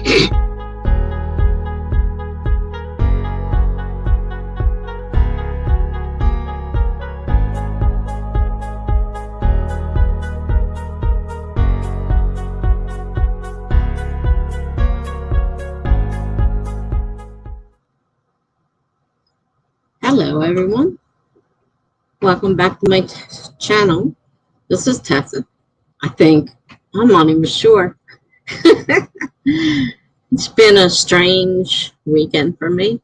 Hello everyone, welcome back to my channel. This is Tessa. I think, I'm not even sure. It's been a strange weekend for me,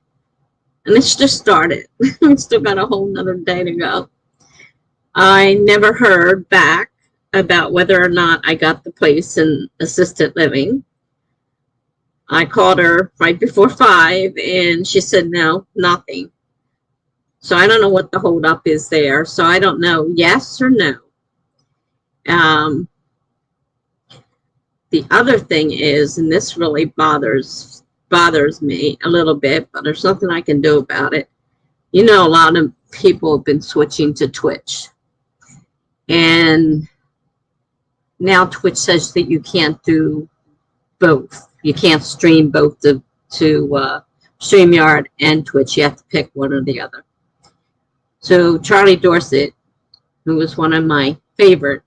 and it's just started. We still got a whole nother day to go. I never heard back about whether or not I got the place in assisted living. I called her right before 5 and she said no, nothing. So I don't know what the holdup is there. So I don't know, yes or no. The other thing is, and this really bothers me a little bit, but there's nothing I can do about it. You know, a lot of people have been switching to Twitch. And now Twitch says that you can't do both. You can't stream both to StreamYard and Twitch. You have to pick one or the other. So Charlie Dorset, who was one of my favorite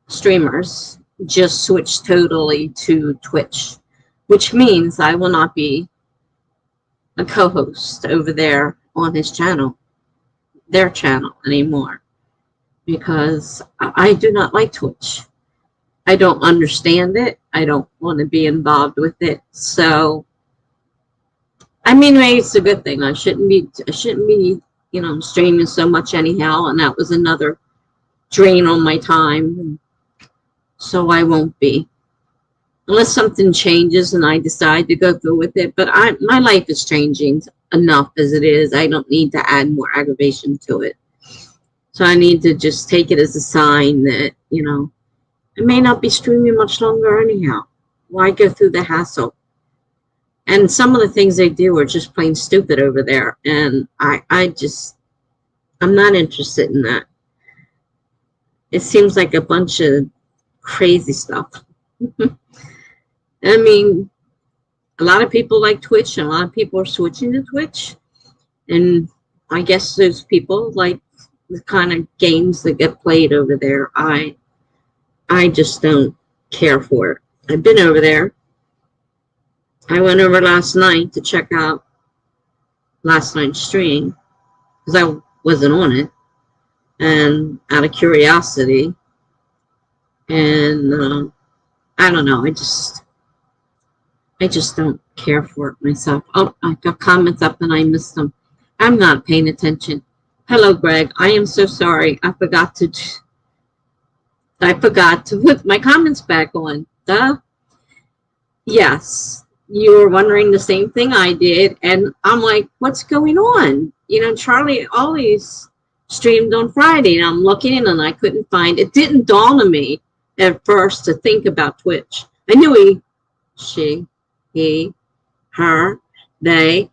streamers, just switched totally to Twitch, which means I will not be a co-host over there on his channel, their channel anymore, because I do not like Twitch. I don't understand it. I don't want to be involved with it. So I mean, maybe it's a good thing. I shouldn't be, you know, streaming so much anyhow, and that was another drain on my time. So I won't be, unless something changes and I decide to go through with it. But my life is changing enough as it is. I don't need to add more aggravation to it. So I need to just take it as a sign that, you know, I may not be streaming much longer anyhow. Why go through the hassle? And some of the things they do are just plain stupid over there. And I'm not interested in that. It seems like a bunch of crazy stuff. I mean, a lot of people like Twitch, and a lot of people are switching to Twitch. And I guess those people like the kind of games that get played over there. I just don't care for it. I've been over there. I went over last night to check out last night's stream because I wasn't on it, and out of curiosity. And I don't know. I just don't care for it myself. Oh, I got comments up and I missed them. I'm not paying attention. Hello, Greg. I am so sorry. I forgot to put my comments back on. Duh. Yes. You were wondering the same thing I did, and I'm like, what's going on? You know, Charlie always streamed on Friday, and I'm looking and I couldn't find it. Didn't dawn on me at first to think about Twitch. I knew she, he, her, they.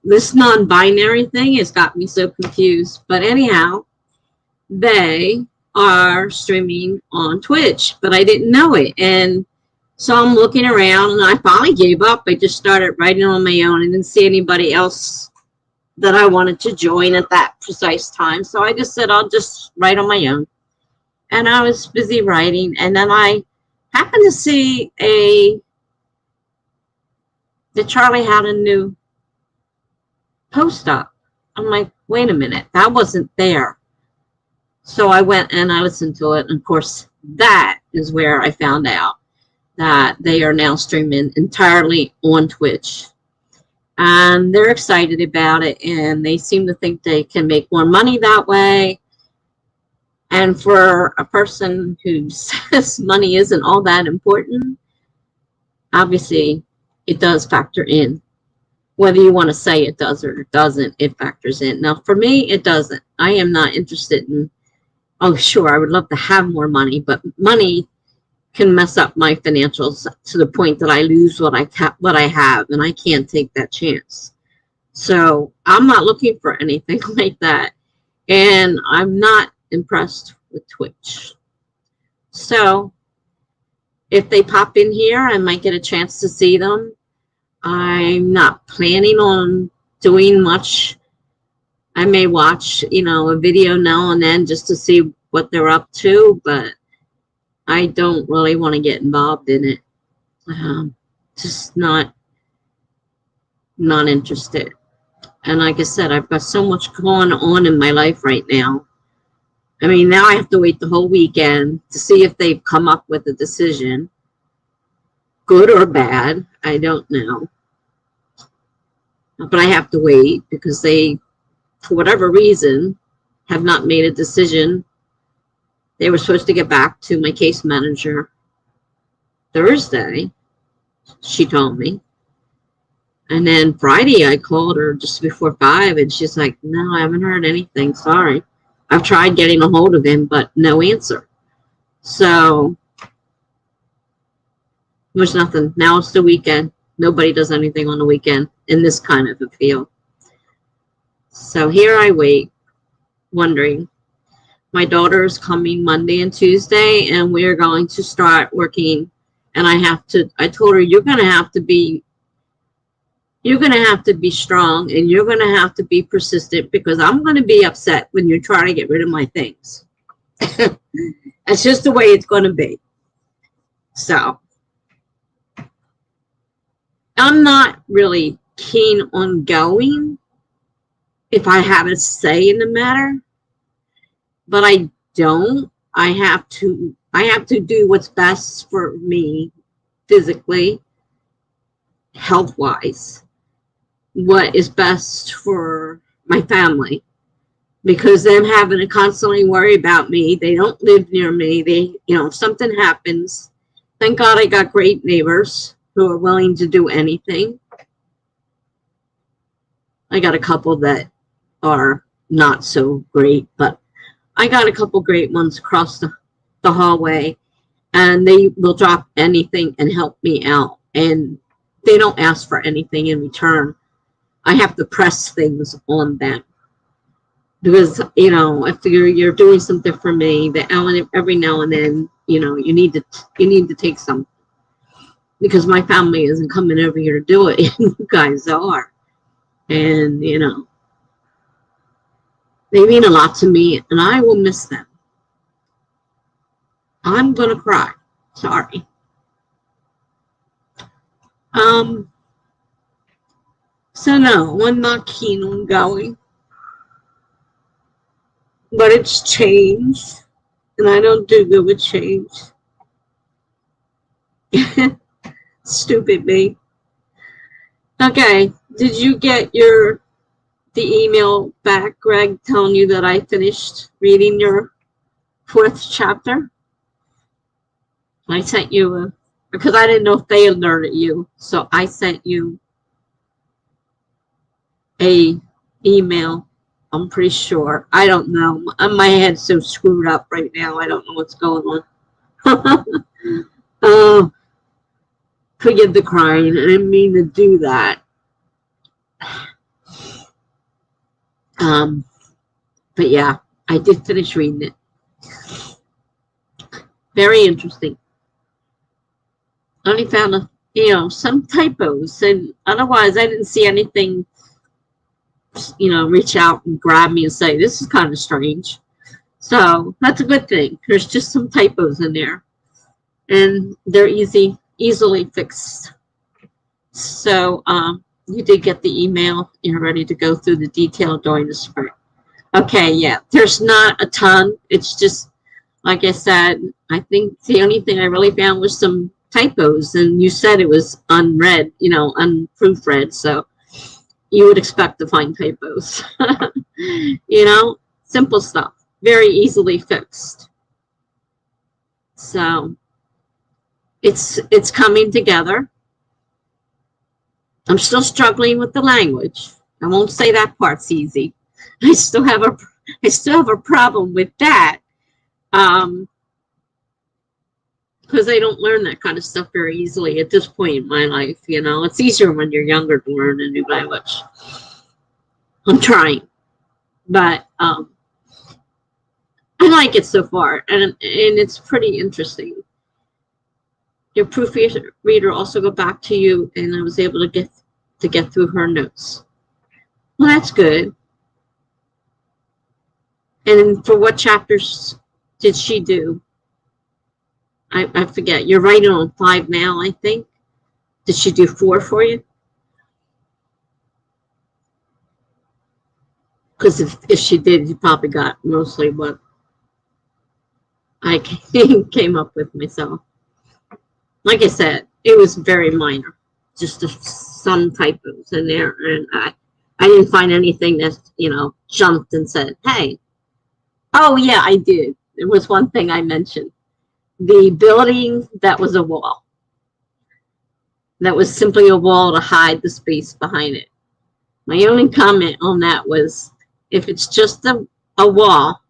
This non-binary thing has got me so confused. But anyhow, they are streaming on Twitch, but I didn't know it. And so I'm looking around, and I finally gave up. I just started writing on my own. I didn't see anybody else that I wanted to join at that precise time. So I just said, I'll just write on my own. And I was busy writing. And then I happened to see that Charlie had a new post up. I'm like, wait a minute, that wasn't there. So I went and I listened to it. And of course, that is where I found out that they are now streaming entirely on Twitch, and they're excited about it, and they seem to think they can make more money that way. And for a person who says money isn't all that important, obviously it does factor in. Whether you want to say it does or it doesn't, it factors in. Now for me, it doesn't. I am not interested in, oh sure, I would love to have more money, but money can mess up my financials to the point that I lose what I have, and I can't take that chance. So I'm not looking for anything like that, and I'm not impressed with Twitch. So if they pop in here, I might get a chance to see them. I'm not planning on doing much. I may watch, you know, a video now and then just to see what they're up to, but I don't really want to get involved in it. Just not interested. And like I said, I've got so much going on in my life right now. I mean, now I have to wait the whole weekend to see if they've come up with a decision. Good or bad, I don't know. But I have to wait because they, for whatever reason, have not made a decision. They were supposed to get back to my case manager Thursday, she told me. And then Friday, I called her just before 5, and she's like, no, I haven't heard anything. Sorry. I've tried getting a hold of him, but no answer. So there's nothing. Now it's the weekend. Nobody does anything on the weekend in this kind of a field. So here I wait, wondering. My daughter is coming Monday and Tuesday, and we're going to start working. And I told her, you're going to have to be strong, and you're going to have to be persistent, because I'm going to be upset when you're trying to get rid of my things. That's just the way it's going to be. So I'm not really keen on going if I have a say in the matter, but I don't. I have to do what's best for me physically, health-wise, what is best for my family, because them having to constantly worry about me, they don't live near me, they, you know, if something happens, thank God I got great neighbors who are willing to do anything. I got a couple that are not so great, but I got a couple great ones across the hallway, and they will drop anything and help me out, and they don't ask for anything in return. I have to press things on them, because, you know, if you're doing something for me, every now and then, you know, you need to take some, because my family isn't coming over here to do it. You guys are, and you know, they mean a lot to me, and I will miss them. I'm gonna cry. Sorry. So no, I'm not keen on going, but it's change, and I don't do good with change. Stupid me. Okay, did you get the email back, Greg, telling you that I finished reading your 4th chapter? I sent you because I didn't know if they alerted you, so I sent you a email. I'm pretty sure. I don't know. My head's so screwed up right now. I don't know what's going on. Forgive the crying. I didn't mean to do that. But yeah, I did finish reading it. Very interesting. I only found some typos, and otherwise I didn't see anything, reach out and grab me and say, this is kind of strange. So that's a good thing. There's just some typos in there, and they're easily fixed. So you did get the email. You're ready to go through the detail during the spring. Okay, yeah. There's not a ton. It's just, like I said, I think the only thing I really found was some typos, and you said it was unread, unproofread, so you would expect to find typos. Simple stuff, very easily fixed. So it's coming together. I'm still struggling with the language. I won't say that part's easy. I still have a problem with that. Because I don't learn that kind of stuff very easily at this point in my life. It's easier when you're younger to learn a new language. I'm trying, but I like it so far, and it's pretty interesting. your proofreader also got back to you, and I was able to get through her notes. Well, that's good. And for what chapters did she do? I forget. You're writing on 5 now, I think. Did she do 4 for you? Because if she did, you probably got mostly what I came up with myself. Like I said, it was very minor. Just some typos in there. And I didn't find anything that, jumped and said, hey. Oh, yeah, I did. There was one thing I mentioned. The building that was a wall. That was simply a wall to hide the space behind it. My only comment on that was, if it's just a wall,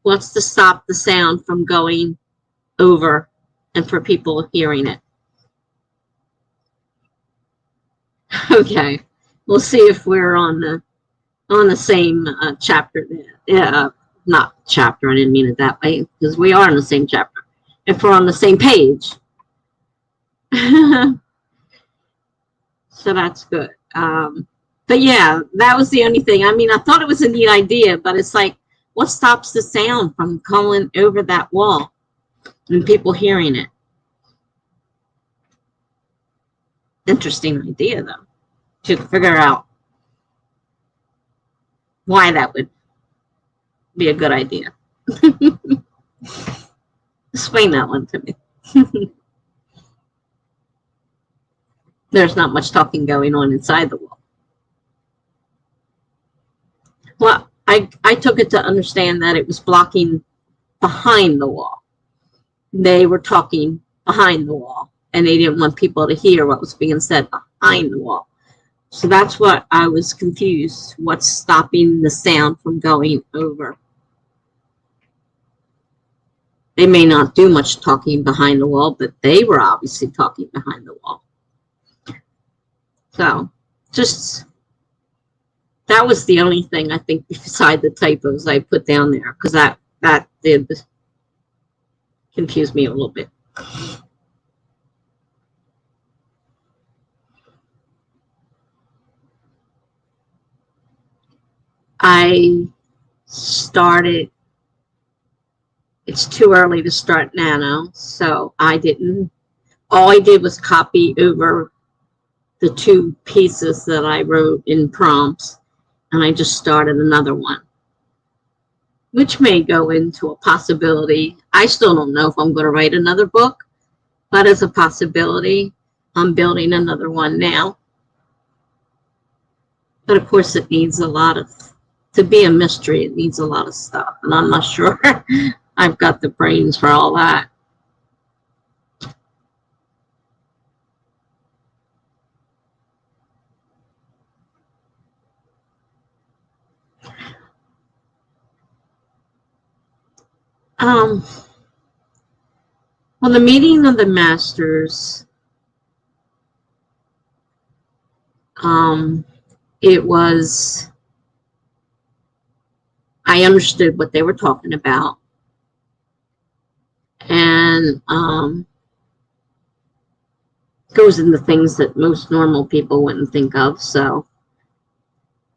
what's to stop the sound from going over and for people hearing it? Okay, we'll see if we're on the same chapter. Not chapter, I didn't mean it that way, because we are in the same chapter. If we're on the same page. So that's good. But yeah, that was the only thing. I mean, I thought it was a neat idea, but it's like, what stops the sound from going over that wall and people hearing it? Interesting idea, though, to figure out why that would be a good idea. Explain that one to me. There's not much talking going on inside the wall. Well, I took it to understand that it was blocking behind the wall. They were talking behind the wall, and they didn't want people to hear what was being said behind the wall. So that's what I was confused. What's stopping the sound from going over? They may not do much talking behind the wall, but they were obviously talking behind the wall. So, just, that was the only thing I think beside the typos I put down there, because that did confuse me a little bit. I started, it's too early to start Nano, so all I did was copy over the 2 pieces that I wrote in prompts, and I just started another one, which may go into a possibility. I still don't know if I'm going to write another book, but as a possibility, I'm building another one now. But of course, it needs to be a mystery, it needs a lot of stuff, and I'm not sure I've got the brains for all that. Well, the meeting of the masters, it was, I understood what they were talking about, and goes into things that most normal people wouldn't think of. So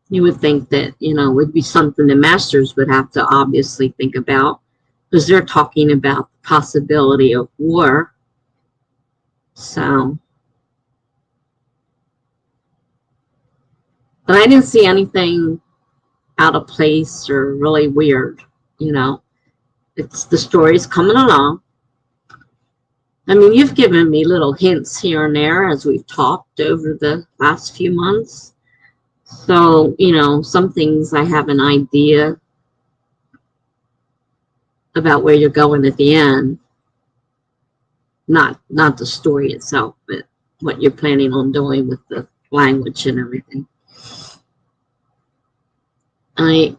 you would think that, it would be something the masters would have to obviously think about, because they're talking about the possibility of war. So, but I didn't see anything out of place or really weird. It's the story's coming along. I mean, you've given me little hints here and there as we've talked over the last few months. So, some things I have an idea about where you're going at the end. Not the story itself, but what you're planning on doing with the language and everything. I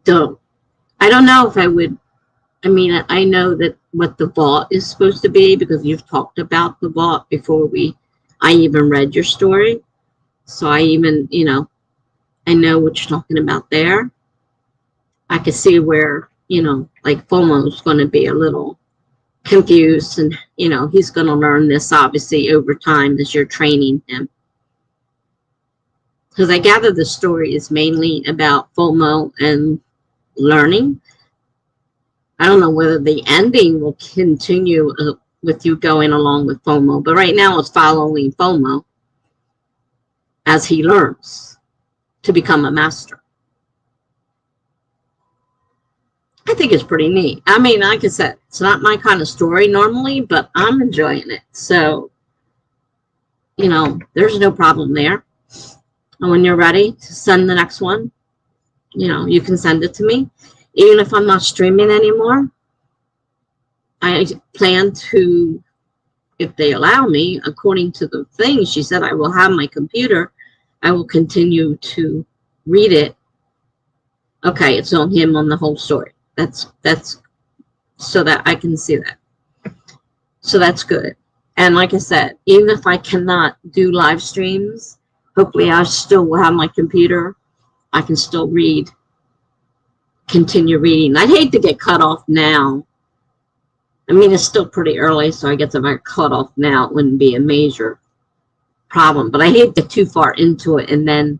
don't know if I would. I mean, I know that what the vault is supposed to be, because you've talked about the vault before I even read your story. So I even, I know what you're talking about there. I could see where, like FOMO is going to be a little confused, and you know, he's going to learn this obviously over time as you're training him. Because I gather the story is mainly about FOMO and learning. I don't know whether the ending will continue with you going along with FOMO, but right now it's following FOMO as he learns to become a master. I think it's pretty neat. I mean, like I said, it's not my kind of story normally, but I'm enjoying it. So, you know, there's no problem there. And when you're ready to send the next one, you know, you can send it to me. Even if I'm not streaming anymore, I plan to, if they allow me, according to the thing she said, I will have my computer. I will continue to read it. Okay, it's on him on the whole story. That's so that I can see that. So that's good. And like I said, even if I cannot do live streams, hopefully I still will have my computer. I can still read, continue reading. I'd hate to get cut off now. I mean, it's still pretty early, so I guess if I cut off now, it wouldn't be a major problem. But I hate to get too far into it and then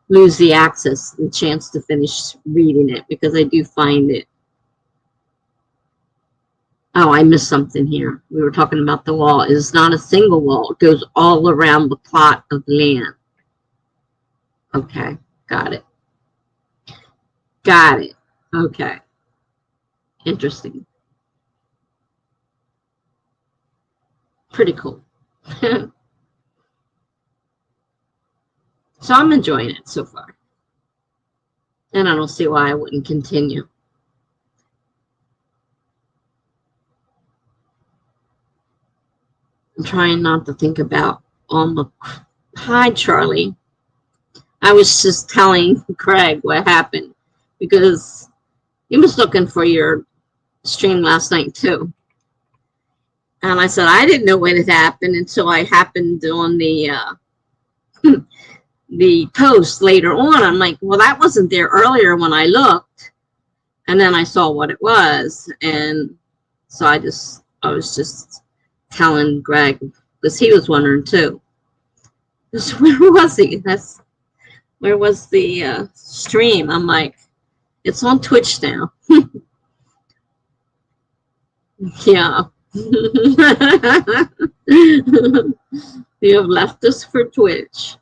lose the access, the chance to finish reading it, because I do find it. Oh, I missed something here. We were talking about the wall. It's not a single wall. It goes all around the plot of land. Okay, got it. Got it. Okay. Interesting. Pretty cool. So I'm enjoying it so far. And I don't see why I wouldn't continue. I'm trying not to think about all the... Hi, Charlie. I was just telling Craig what happened, because he was looking for your stream last night too. And I said, I didn't know what had happened until I happened on the the post later on. I'm like, well, that wasn't there earlier when I looked. And then I saw what it was. And so I was just telling Greg, because he was wondering too. Just, where was he? Where was the stream? I'm like, it's on Twitch now. Yeah. You have left us for Twitch.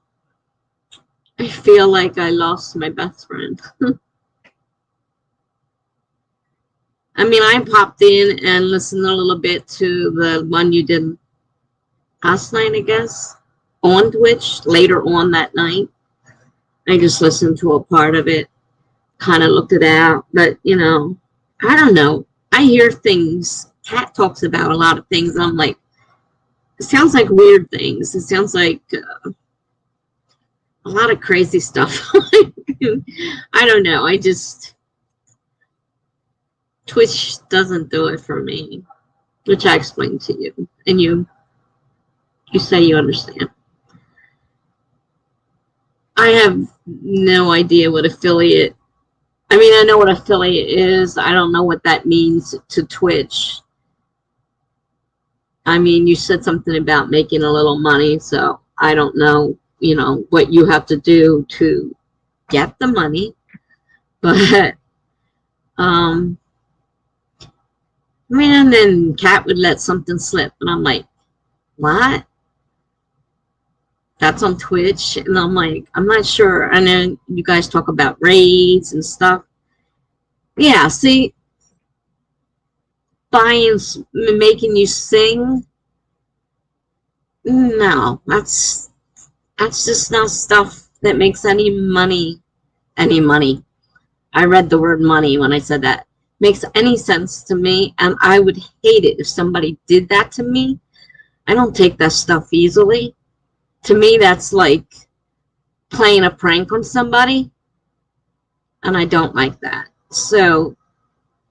I feel like I lost my best friend. I mean, I popped in and listened a little bit to the one you did last night, I guess, on Twitch later on that night. I just listened to a part of it, kind of looked it out, but you know, I don't know. I hear things. Kat talks about a lot of things. And I'm like, it sounds like weird things. It sounds like a lot of crazy stuff. I don't know. Twitch doesn't do it for me, which I explained to you, and you say you understand. I have no idea what affiliate. I mean, I know what affiliate is. I don't know what that means to Twitch. I mean, you said something about making a little money, so I don't know, you know, what you have to do to get the money. But, I mean, and then Kat would let something slip, and I'm like, what? That's on Twitch? And I'm like, I'm not sure. I know you guys talk about raids and stuff. Yeah, see, making you sing, no, that's just not stuff that makes any money. I read the word money when I said that. Makes any sense to me, and I would hate it if somebody did that to me. I don't take that stuff easily. To me, that's like playing a prank on somebody, and I don't like that. So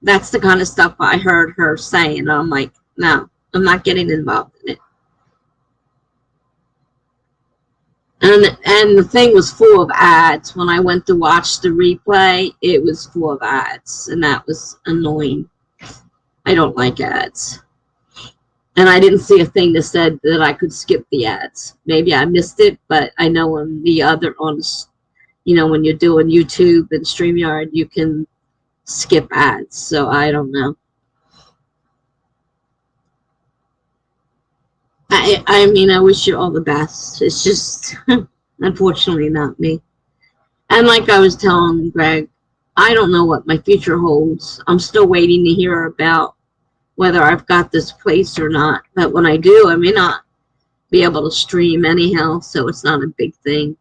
that's the kind of stuff I heard her saying, and I'm like, no, I'm not getting involved in it. And the thing was full of ads. When I went to watch the replay, it was full of ads, and that was annoying. I don't like ads. And I didn't see a thing that said that I could skip the ads. Maybe I missed it, but I know on the other, you know, when you're doing YouTube and StreamYard, you can skip ads. So I don't know. I mean, I wish you all the best. It's just, unfortunately, not me. And like I was telling Greg, I don't know what my future holds. I'm still waiting to hear about whether I've got this place or not. But when I do, I may not be able to stream anyhow, so it's not a big thing.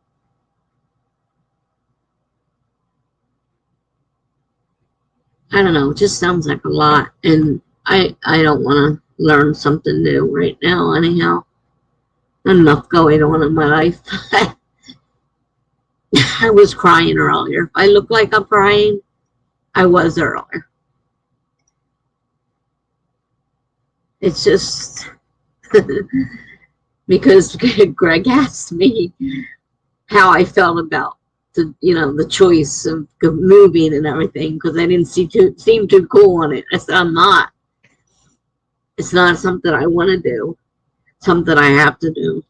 I don't know. It just sounds like a lot. And I don't want to learn something new right now anyhow. Enough going on in my life. I was crying earlier. If I look like I'm crying, I was earlier. It's just because Greg asked me how I felt about the choice of moving and everything, because I didn't seem too cool on it. I said, I'm not. It's not something I want to do. Something I have to do.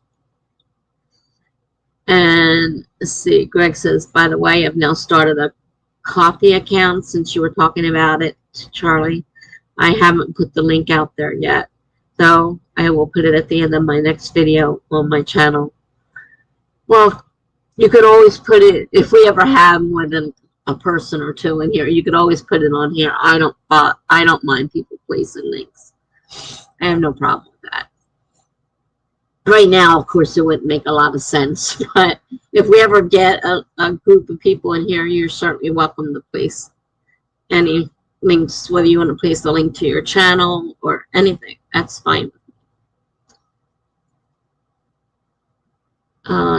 And let's see, Greg says, by the way, I've now started a coffee account since you were talking about it, Charlie. I haven't put the link out there yet, so I will put it at the end of my next video on my channel. Well, you could always put it, if we ever have more than a person or two in here, you could always put it on here. I don't mind people placing links. I have no problem with that. Right now, of course, it wouldn't make a lot of sense, but if we ever get a group of people in here, you're certainly welcome to place any links, whether you want to place the link to your channel or anything. That's fine.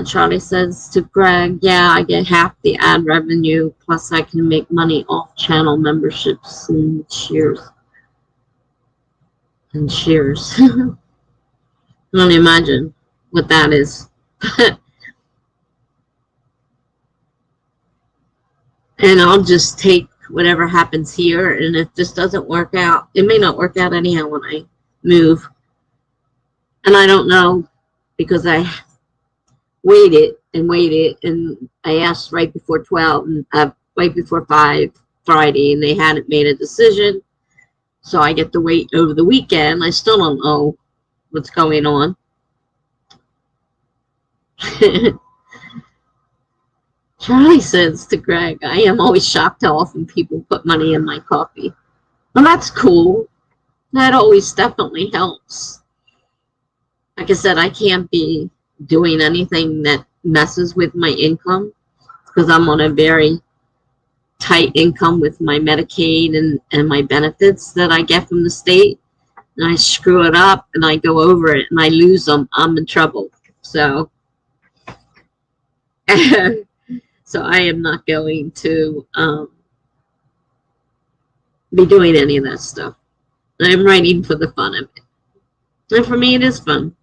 Charlie says to Greg, yeah, I get half the ad revenue, plus I can make money off channel memberships and shares. And shares. I don't imagine what that is. And I'll just take whatever happens here, and if this doesn't work out, it may not work out anyhow when I move. And I don't know, because I waited and waited, and I asked right before 12 and right before 5 Friday, and they hadn't made a decision. So I get to wait over the weekend. I still don't know what's going on. Charlie says to Greg, I am always shocked how often people put money in my coffee. Well, that's cool. That always definitely helps. Like I said, I can't be doing anything that messes with my income, because I'm on a very tight income with my Medicaid and my benefits that I get from the state. And I screw it up and I go over it and I lose them, I'm in trouble. So so I am not going to be doing any of that stuff. I'm writing for the fun of it. And for me, it is fun.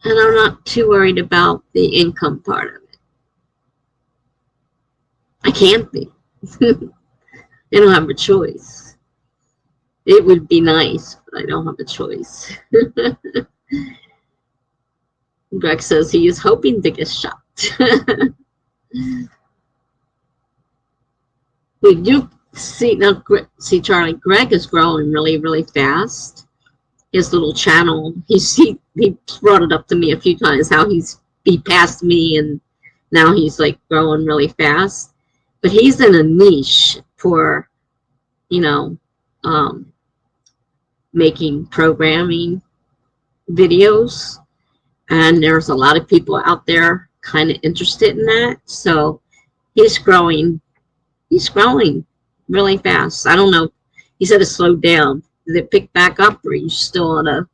And I'm not too worried about the income part of it. I can't be. I don't have a choice. It would be nice, but I don't have a choice. Greg says he is hoping to get shot. We do see now. See, Charlie, Greg is growing really, really fast. His little channel. He brought it up to me a few times how he passed me, and now he's like growing really fast. But he's in a niche for, making programming videos. And there's a lot of people out there kind of interested in that. So he's growing really fast. I don't know. He said it slowed down. Did it pick back up, or are you still at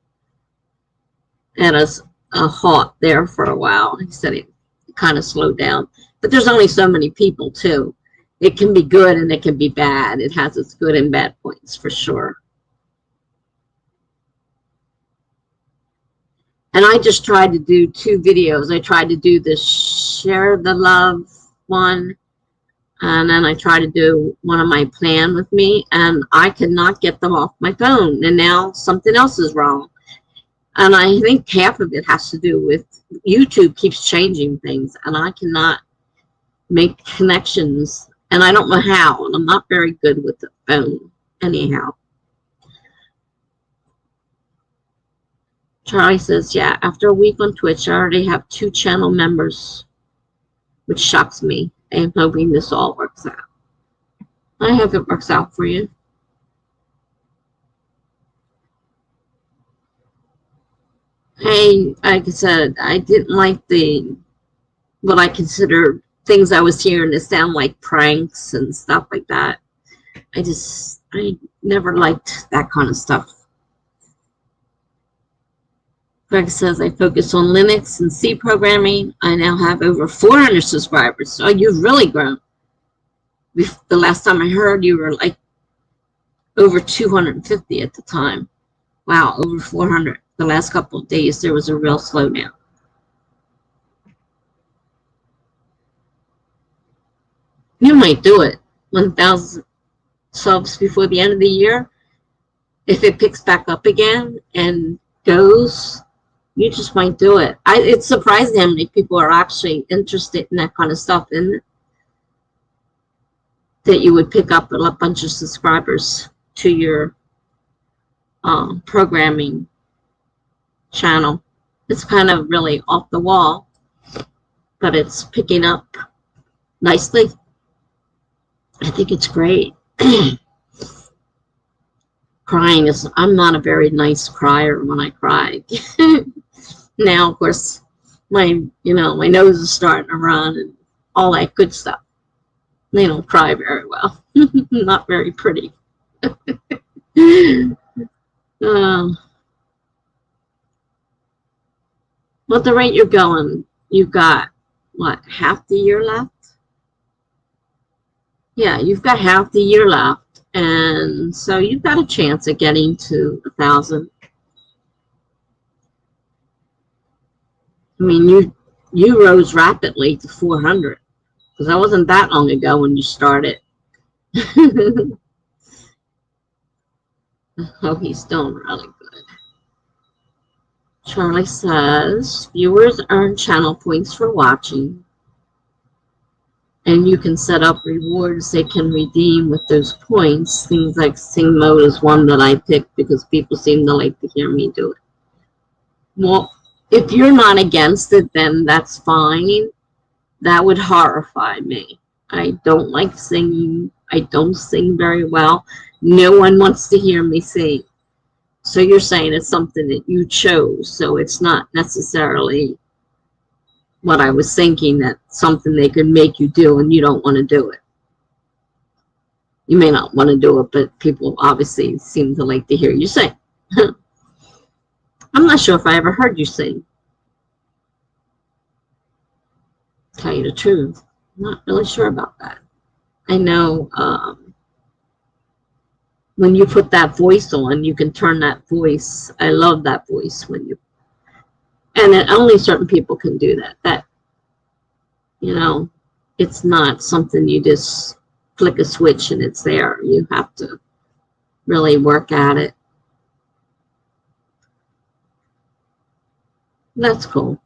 a halt there for a while? He said it kind of slowed down. But there's only so many people too. It can be good and it can be bad. It has its good and bad points for sure. And I just tried to do 2 videos. I tried to do the share the love one, And then I try to do one of my plan with me, and I could not get them off my phone. And now something else is wrong. And I think half of it has to do with YouTube keeps changing things, and I cannot make connections, and I don't know how, and I'm not very good with the phone anyhow. Charlie says, yeah, after a week on Twitch, I already have 2 channel members, which shocks me. I'm hoping this all works out. I hope it works out for you. Hey, like I said, I didn't like what I considered things I was hearing to sound like pranks and stuff like that. I never liked that kind of stuff. Greg says, I focus on Linux and C programming. I now have over 400 subscribers. Oh, you've really grown. The last time I heard, you were like over 250 at the time. Wow, over 400. The last couple of days, there was a real slowdown. You might do it. 1,000 subs before the end of the year. If it picks back up again and goes, you just might do it. It's surprising how many people are actually interested in that kind of stuff, isn't it? That you would pick up a bunch of subscribers to your programming channel. It's kind of really off the wall, but it's picking up nicely. I think it's great. Crying is, I'm not a very nice crier when I cry. Now, of course, my nose is starting to run and all that good stuff. They don't cry very well. Not very pretty. At the rate you're going, you've got, what, half the year left? Yeah, you've got half the year left. And so you've got a chance at getting to 1,000. I mean, you rose rapidly to 400, because that wasn't that long ago when you started. Oh, he's doing really good. Charlie says, viewers earn channel points for watching, and you can set up rewards they can redeem with those points. Things like sing mode is one that I picked because people seem to like to hear me do it. Well, if you're not against it, then that's fine. That would horrify me. I don't like singing. I don't sing very well. No one wants to hear me sing. So you're saying it's something that you chose. So it's not necessarily what I was thinking, that something they could make you do and you don't want to do it. You may not want to do it, but people obviously seem to like to hear you sing. I'm not sure if I ever heard you sing. Tell you the truth, I'm not really sure about that. I know when you put that voice on, you can turn that voice. I love that voice when you, and only certain people can do that. That, it's not something you just flick a switch and it's there. You have to really work at it. That's cool.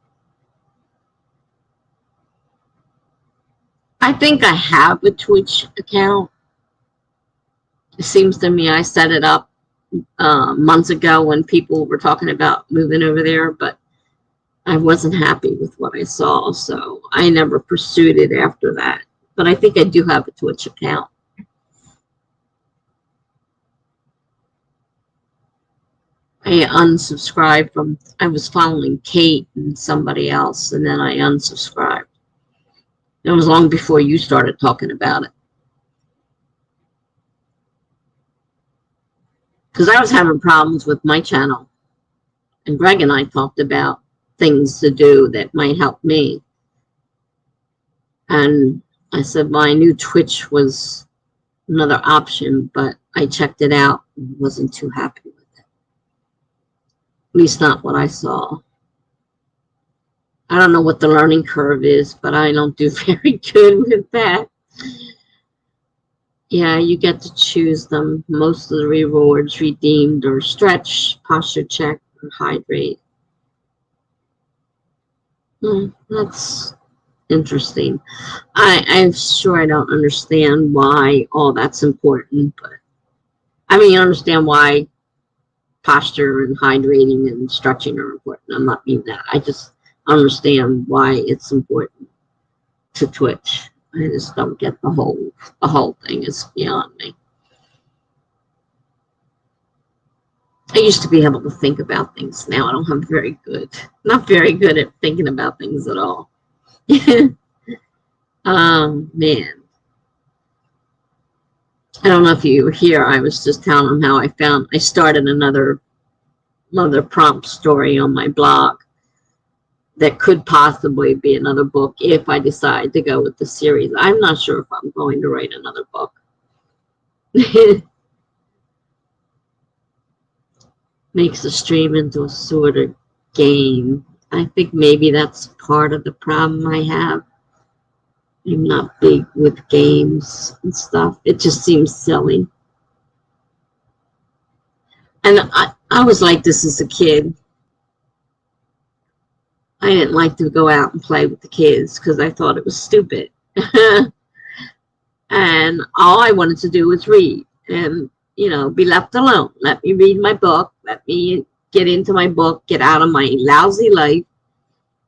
I think I have a Twitch account. It seems to me I set it up months ago when people were talking about moving over there, but I wasn't happy with what I saw, so I never pursued it after that. But I think I do have a Twitch account. I unsubscribed from, I was following Kate and somebody else, and then I unsubscribed. It was long before you started talking about it. Because I was having problems with my channel. And Greg and I talked about things to do that might help me. And I said, well, I knew Twitch was another option, but I checked it out and wasn't too happy with it. At least not what I saw. I don't know what the learning curve is, but I don't do very good with that. Yeah, you get to choose them. Most of the rewards redeemed or stretch, posture check, or hydrate. That's interesting. I'm sure I don't understand why all that's important, but I mean, you understand why posture and hydrating and stretching are important. I'm not meaning that. I just understand why it's important to Twitch. I just don't get the whole thing. It's beyond me. I used to be able to think about things. Now I don't have not very good at thinking about things at all. Man. I don't know if you were here. I was just telling them how I started another prompt story on my blog that could possibly be another book if I decide to go with the series. I'm not sure if I'm going to write another book. Makes the stream into a sort of game. I think maybe that's part of the problem I have. I'm not big with games and stuff. It just seems silly. And I was like this as a kid. I didn't like to go out and play with the kids because I thought it was stupid. And all I wanted to do was read and, be left alone. Let me read my book. Let me get into my book, get out of my lousy life.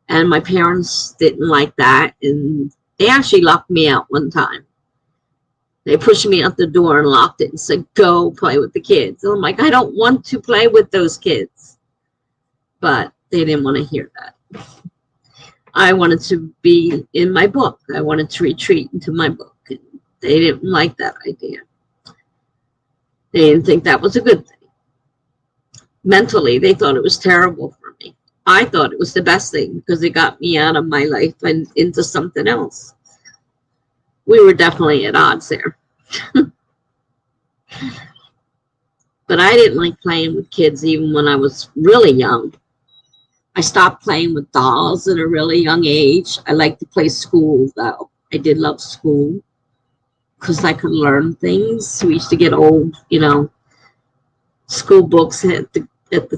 And my parents didn't like that. And they actually locked me out one time. They pushed me out the door and locked it and said, go play with the kids. And I'm like, I don't want to play with those kids. But they didn't want to hear that. I wanted to be in my book. I wanted to retreat into my book. And they didn't like that idea. They didn't think that was a good thing. Mentally, they thought it was terrible for me. I thought it was the best thing because it got me out of my life and into something else. We were definitely at odds there. But I didn't like playing with kids even when I was really young. I stopped playing with dolls at a really young age. I liked to play school, though. I did love school because I could learn things. We used to get old, school books at the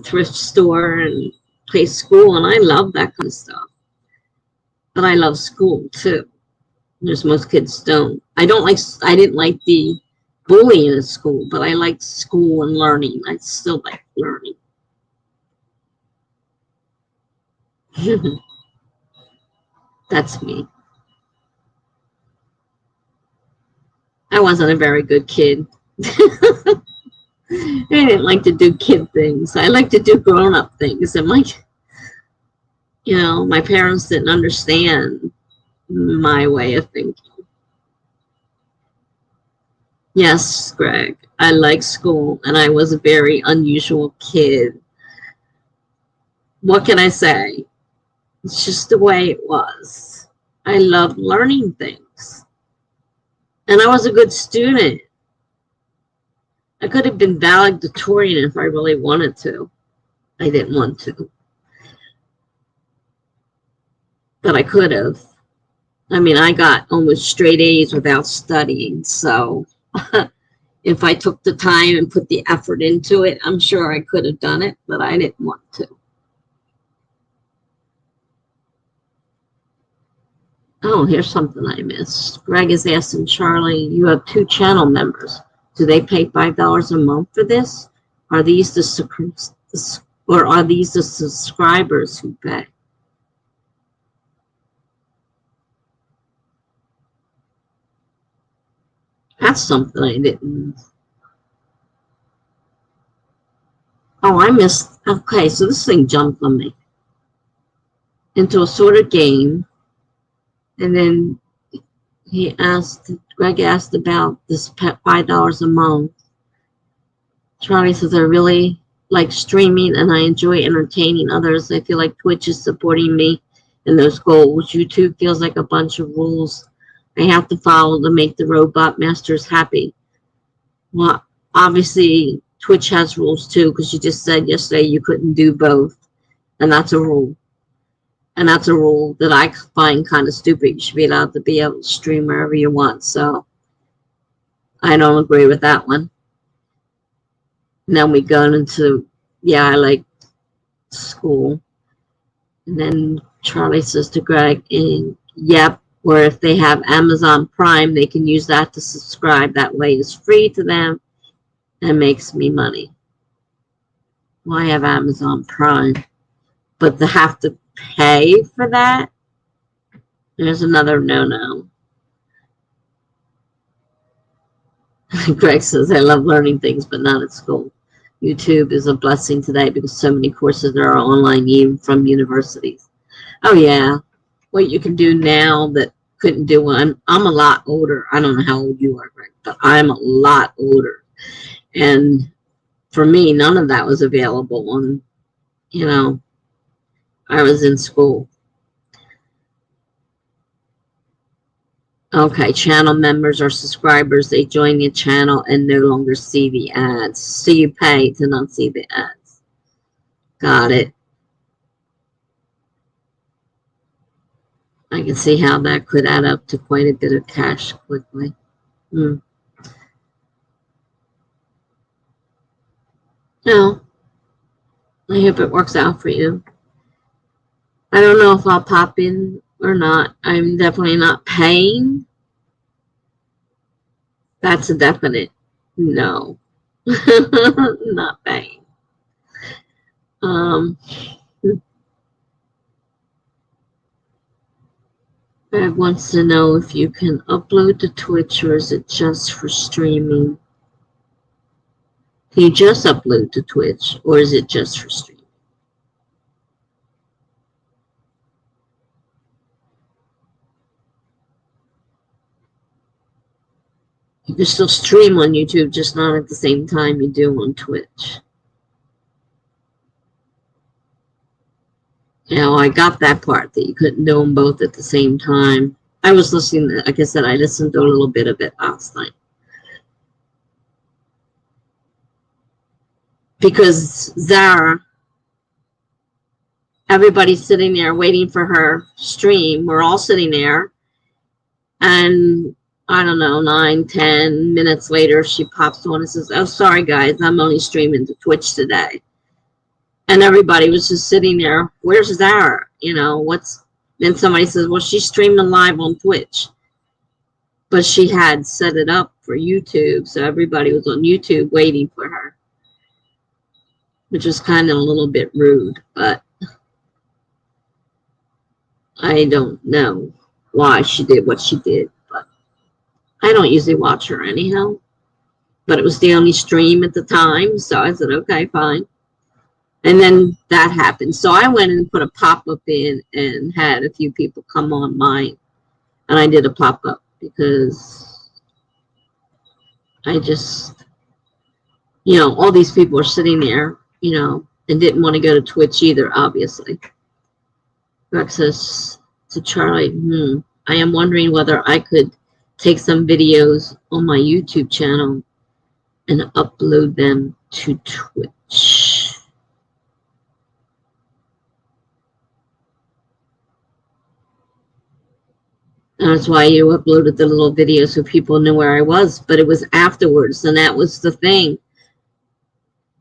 thrift store and play school, and I love that kind of stuff. But I love school too. There's most kids don't. I didn't like the bullying at school, but I liked school and learning. I still like learning. That's me. I wasn't a very good kid. I didn't like to do kid things. I like to do grown-up things. And my parents didn't understand my way of thinking. Yes, Greg, I like school, and I was a very unusual kid. What can I say? It's just the way it was. I loved learning things. And I was a good student. I could have been valedictorian if I really wanted to. I didn't want to. But I could have. I mean, I got almost straight A's without studying. So if I took the time and put the effort into it, I'm sure I could have done it, but I didn't want to. Oh, here's something I missed. Greg is asking Charlie, you have 2 channel members. Do they pay $5 a month for this? Are these the subscribers who pay? That's something I didn't. Oh, I missed. Okay, so this thing jumped on me into a sort of game. And then Greg asked about this $5 a month. Charlie says, I really like streaming and I enjoy entertaining others. I feel like Twitch is supporting me in those goals. YouTube feels like a bunch of rules I have to follow to make the robot masters happy. Well, obviously, Twitch has rules too, because you just said yesterday you couldn't do both. And that's a rule. And that's a rule that I find kind of stupid. You should be allowed to stream wherever you want. So I don't agree with that one. And then we go into, yeah, I like school. And then Charlie says to Greg, yep, or if they have Amazon Prime, they can use that to subscribe. That way it's free to them and makes me money. Well, I have Amazon Prime, but to have to pay for that, there's another no-no. Greg says, I love learning things, but not at school. YouTube is a blessing today because so many courses are online, even from universities. Oh, yeah. What you can do now that couldn't do when I'm a lot older. I don't know how old you are, Greg, but I'm a lot older. And for me, none of that was available when, you know, I was in school. Okay, channel members or subscribers, they join the channel and no longer see the ads. So you pay to not see the ads. Got it. I can see how that could add up to quite a bit of cash quickly. No, I hope it works out for you. I don't know if I'll pop in or not. I'm definitely not paying. That's a definite no. Not paying. Greg wants to know if you can upload to Twitch or is it just for streaming? Can you just upload to Twitch or is it just for streaming? You can still stream on YouTube, just not at the same time you do on Twitch. Yeah, I got that part, that you couldn't do them both at the same time. I was listening, like I said, I listened to a little bit of it last night. Because Zara, everybody's sitting there waiting for her stream. We're all sitting there. And I don't know, 9-10 minutes later, she pops on and says, oh, sorry, guys, I'm only streaming to Twitch today. And everybody was just sitting there, where's Zara? You know, then somebody says, well, she's streaming live on Twitch. But she had set it up for YouTube, so everybody was on YouTube waiting for her. Which was kind of a little bit rude, but I don't know why she did what she did. But I don't usually watch her anyhow. But it was the only stream at the time, so I said, okay, fine. And then that happened. So I went and put a pop-up in and had a few people come on mine. And I did a pop-up because I just, you know, all these people are sitting there, you know, and didn't want to go to Twitch either, obviously. Greg says to Charlie, I am wondering whether I could take some videos on my YouTube channel and upload them to Twitch. That's why you uploaded the little video so people knew where I was, but it was afterwards, and that was the thing.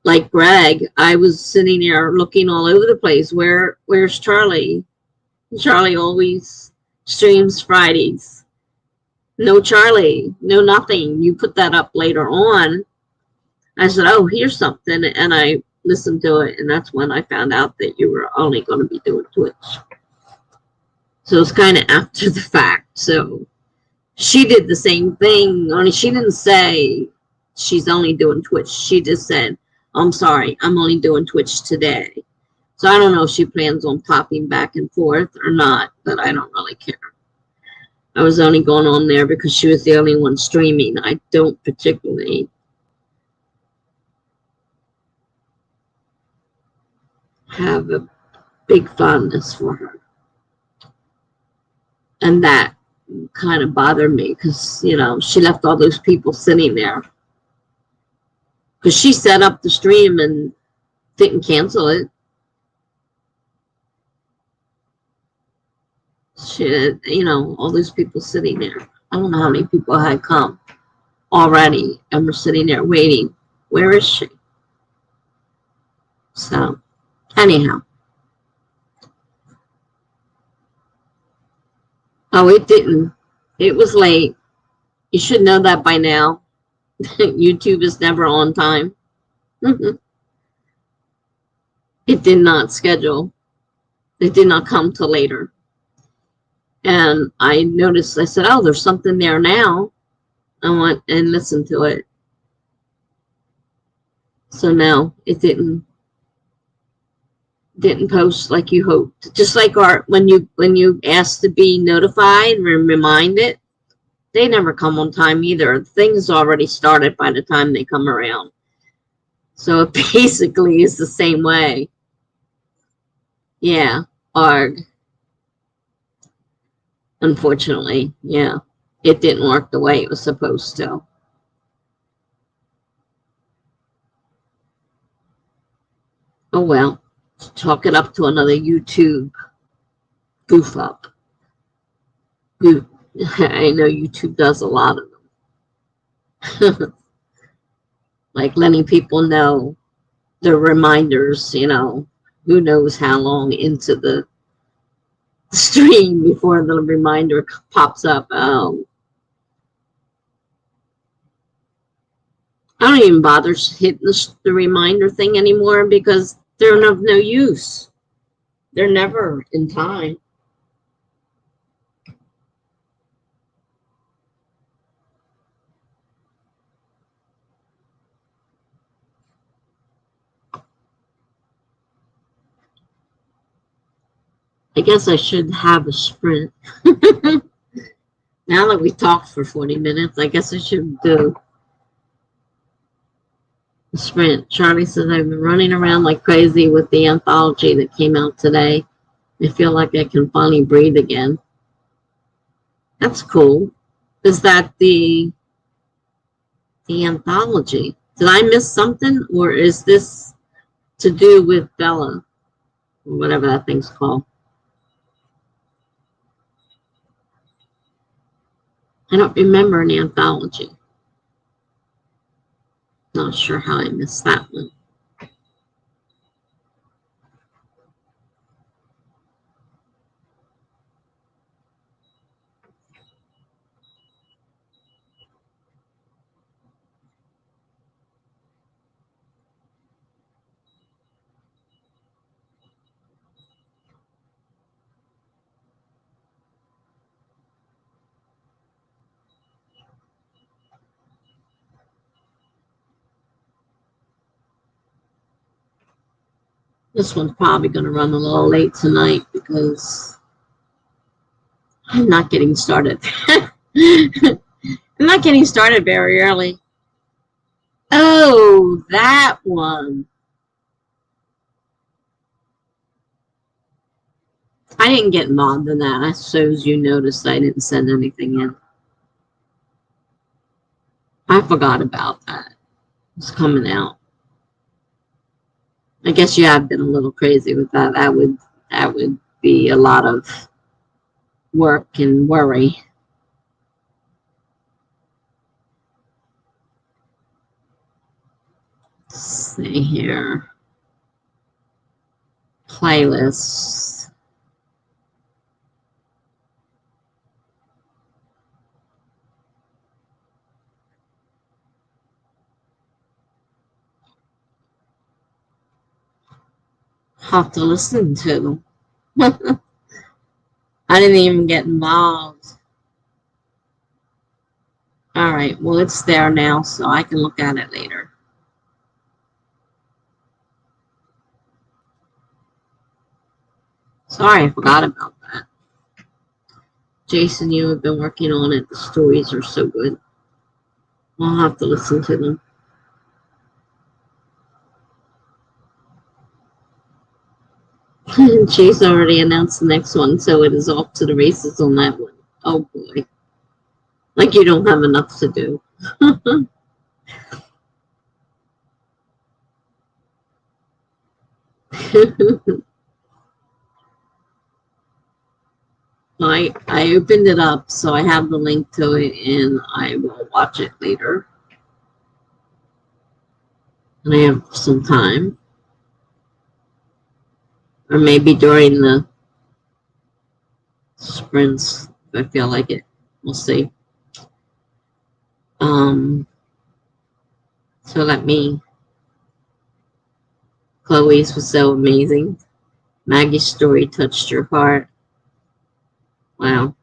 Like Greg, I was sitting there looking all over the place. Where's Charlie? Charlie always streams Fridays. No Charlie, no nothing. You put that up later on. I said, oh, here's something, and I listened to it, and that's when I found out that you were only going to be doing Twitch. So it's kind of after the fact. So she did the same thing, only she didn't say she's only doing Twitch. She just said, I'm sorry, I'm only doing Twitch today. So I don't know if she plans on popping back and forth or not, but I don't really care. I was only going on there because she was the only one streaming. I don't particularly have a big fondness for her. And that kind of bothered me because, you know, she left all those people sitting there. Because she set up the stream and didn't cancel it. She, you know, all those people sitting there. I don't know how many people had come. already, and we're sitting there waiting. Where is she? So, anyhow. Oh, it didn't. It was late. You should know that by now. YouTube is never on time. It did not schedule. It did not come till later. And I noticed, I said, oh, there's something there now. I went and listened to it. So no, it didn't post like you hoped. Just like when you ask to be notified and reminded, they never come on time either. Things already started by the time they come around. So it basically is the same way. Yeah, arg. Unfortunately, yeah. It didn't work the way it was supposed to. Oh well. Chalk it up to another YouTube goof up. I know YouTube does a lot of them. Like letting people know the reminders, you know, who knows how long into the stream before the reminder pops up. Oh, I don't even bother hitting the reminder thing anymore because they're of no use. They're never in time. I guess I should have a sprint. Now that we talked for 40 minutes, I guess I should do a sprint. Charlie says I've been running around like crazy with the anthology that came out today. I feel like I can finally breathe again. That's cool. Is that the anthology? Did I miss something, or is this to do with Bella, or whatever that thing's called? I don't remember an anthology. Not sure how I missed that one. This one's probably going to run a little late tonight because I'm not getting started. I'm not getting started very early. Oh, that one. I didn't get involved in that. I suppose you noticed I didn't send anything in. I forgot about that. It's coming out. I guess you have been a little crazy with that. That would be a lot of work and worry. Let's see here. Playlists. Have to listen to. I didn't even get involved. All right, well, it's there now, so I can look at it later. Sorry, I forgot about that. Jason, you have been working on it. The stories are so good. I'll have to listen to them. Chase already announced the next one, so it is off to the races on that one. Oh boy. Like you don't have enough to do. I opened it up, so I have the link to it, and I will watch it later. And I have some time. Or maybe during the sprints, if I feel like it. We'll see. So let me. Chloe's was so amazing. Maggie's story touched your heart. Wow.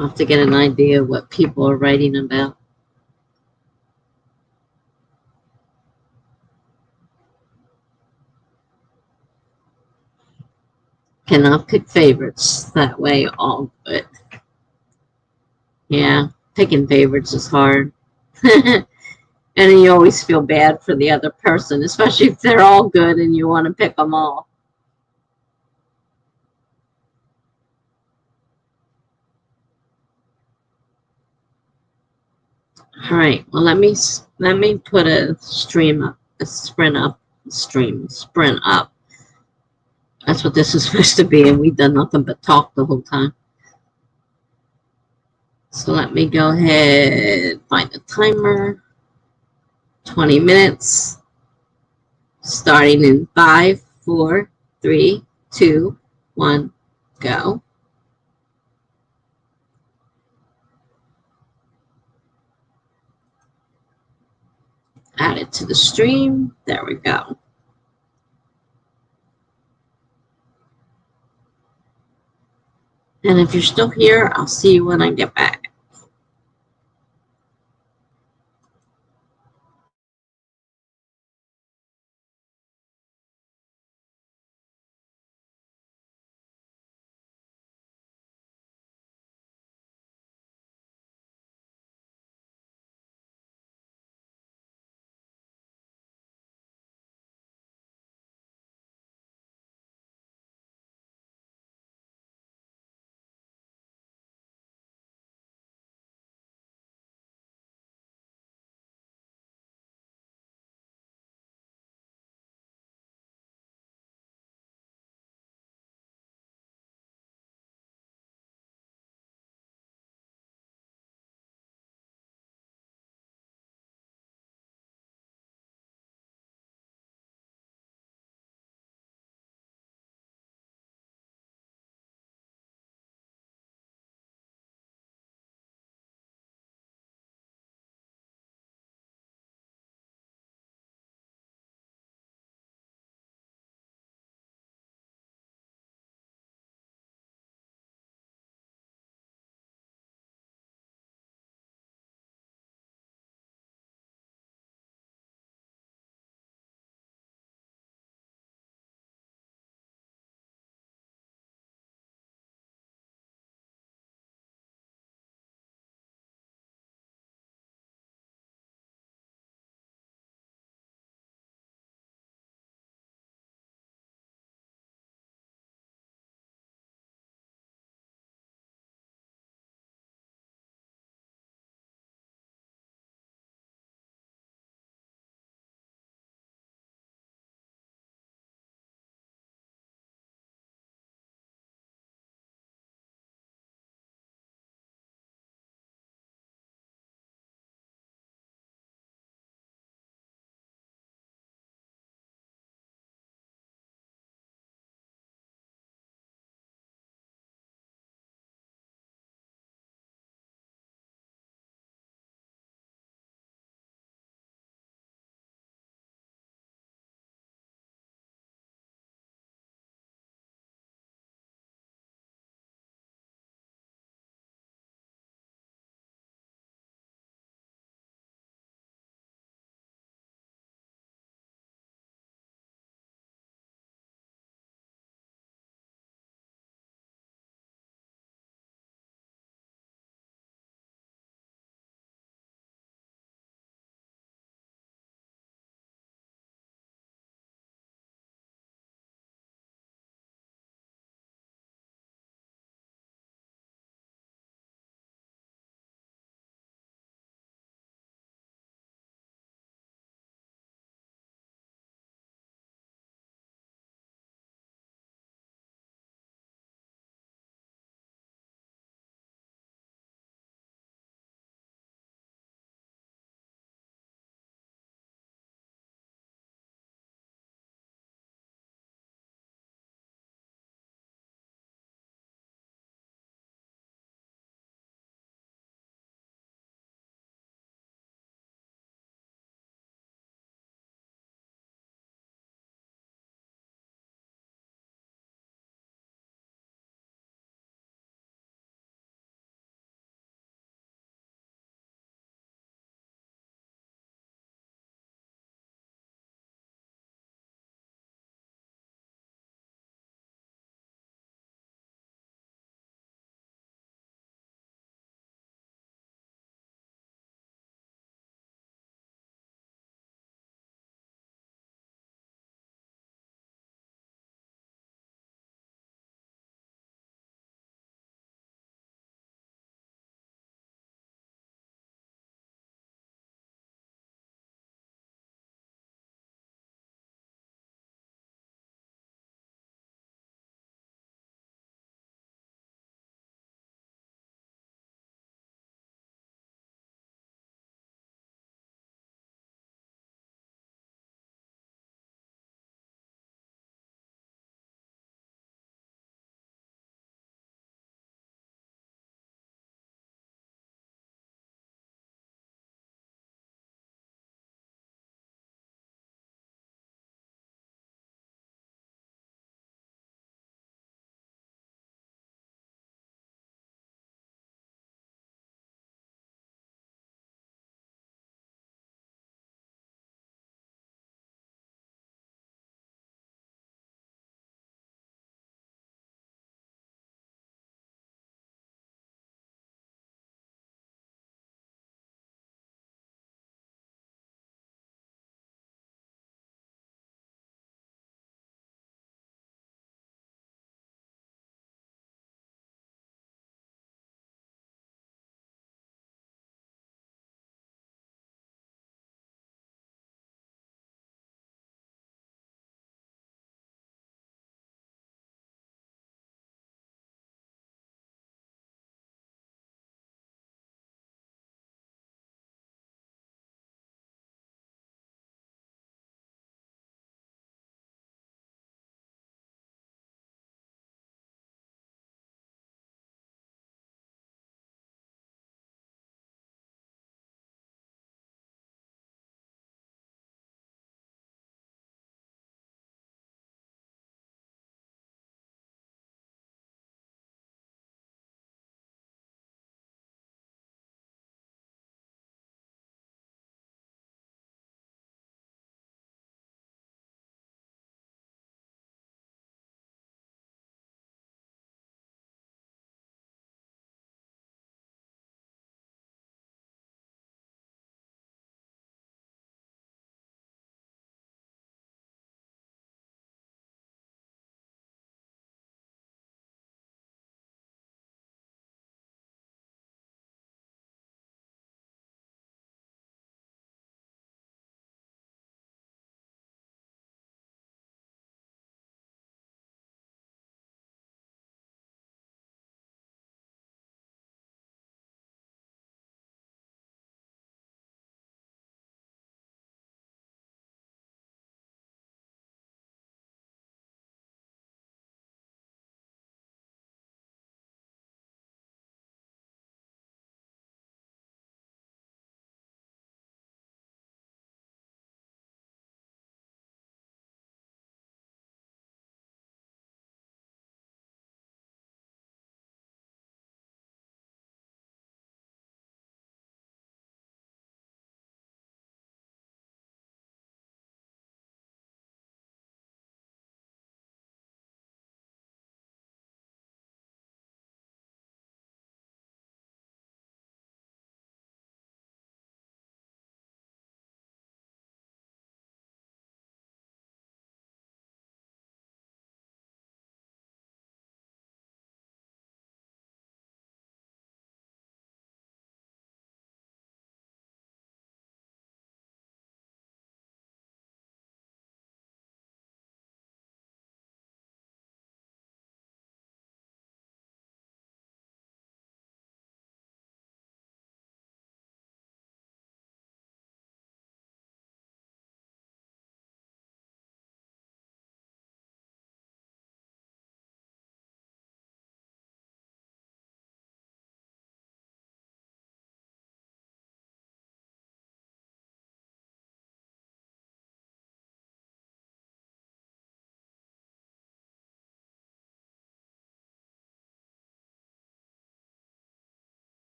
I'll have to get an idea of what people are writing about. Cannot pick favorites. That way, all good. Yeah, picking favorites is hard. And then you always feel bad for the other person, especially if they're all good and you want to pick them all. All right. Well, let me put a stream up, a sprint up, sprint up. That's what this is supposed to be, and we've done nothing but talk the whole time. So let me go ahead, find the timer. 20 minutes. Starting in 5, 4, 3, 2, 1, go. Add it to the stream. There we go. And if you're still here, I'll see you when I get back.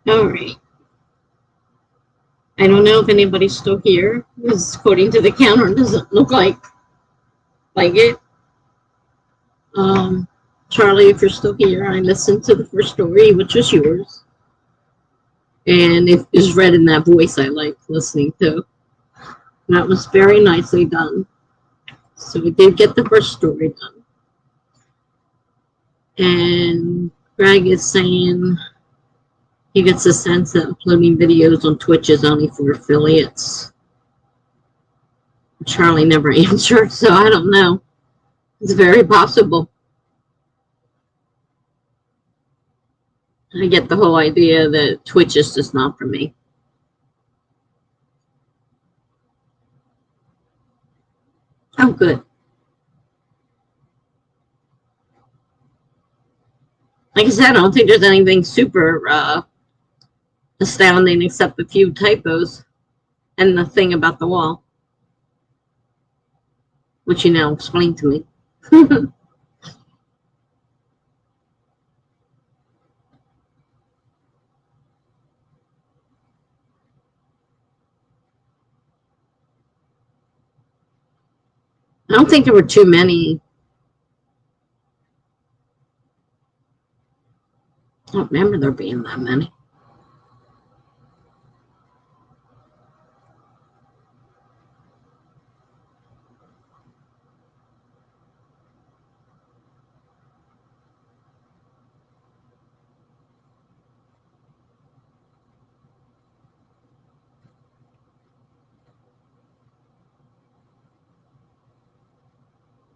All right. I don't know if anybody's still here, because according to the counter, it doesn't look like it. Charlie, if you're still here, I listened to the first story, which was yours, and it is read in that voice I like listening to. That was very nicely done. So we did get the first story done. And Greg is saying he gets a sense that uploading videos on Twitch is only for affiliates. Charlie never answered, so I don't know. It's very possible. I get the whole idea that Twitch is just not for me. Oh, good. Like I said, I don't think there's anything super astounding except a few typos and the thing about the wall, which you now explained to me. I don't think there were too many. I don't remember there being that many.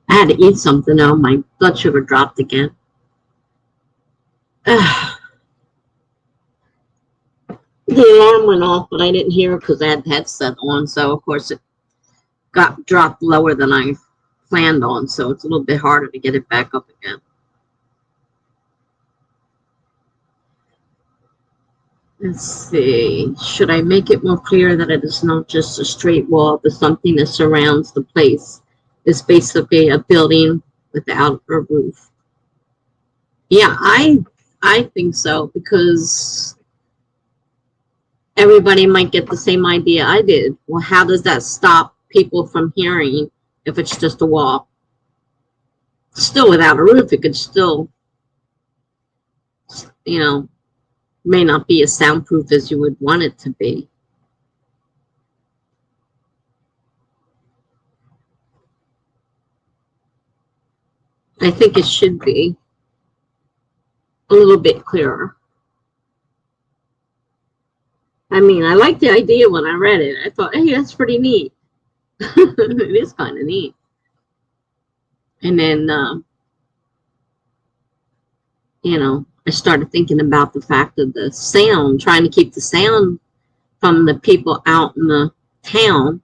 I had to eat something now. My blood sugar dropped again. The alarm went off, but I didn't hear it because I had the headset on. So, of course, it got dropped lower than I planned on. So it's a little bit harder to get it back up again. Let's see. Should I make it more clear that it is not just a straight wall, but something that surrounds the place? It's basically a building without a roof. Yeah, I think so, because everybody might get the same idea I did. Well, how does that stop people from hearing if it's just a wall? Still without a roof, it could still, you know, may not be as soundproof as you would want it to be. I think it should be a little bit clearer. I mean, I liked the idea when I read it. I thought, hey, that's pretty neat. It is kind of neat. And then, you know, I started thinking about the fact of the sound, trying to keep the sound from the people out in the town.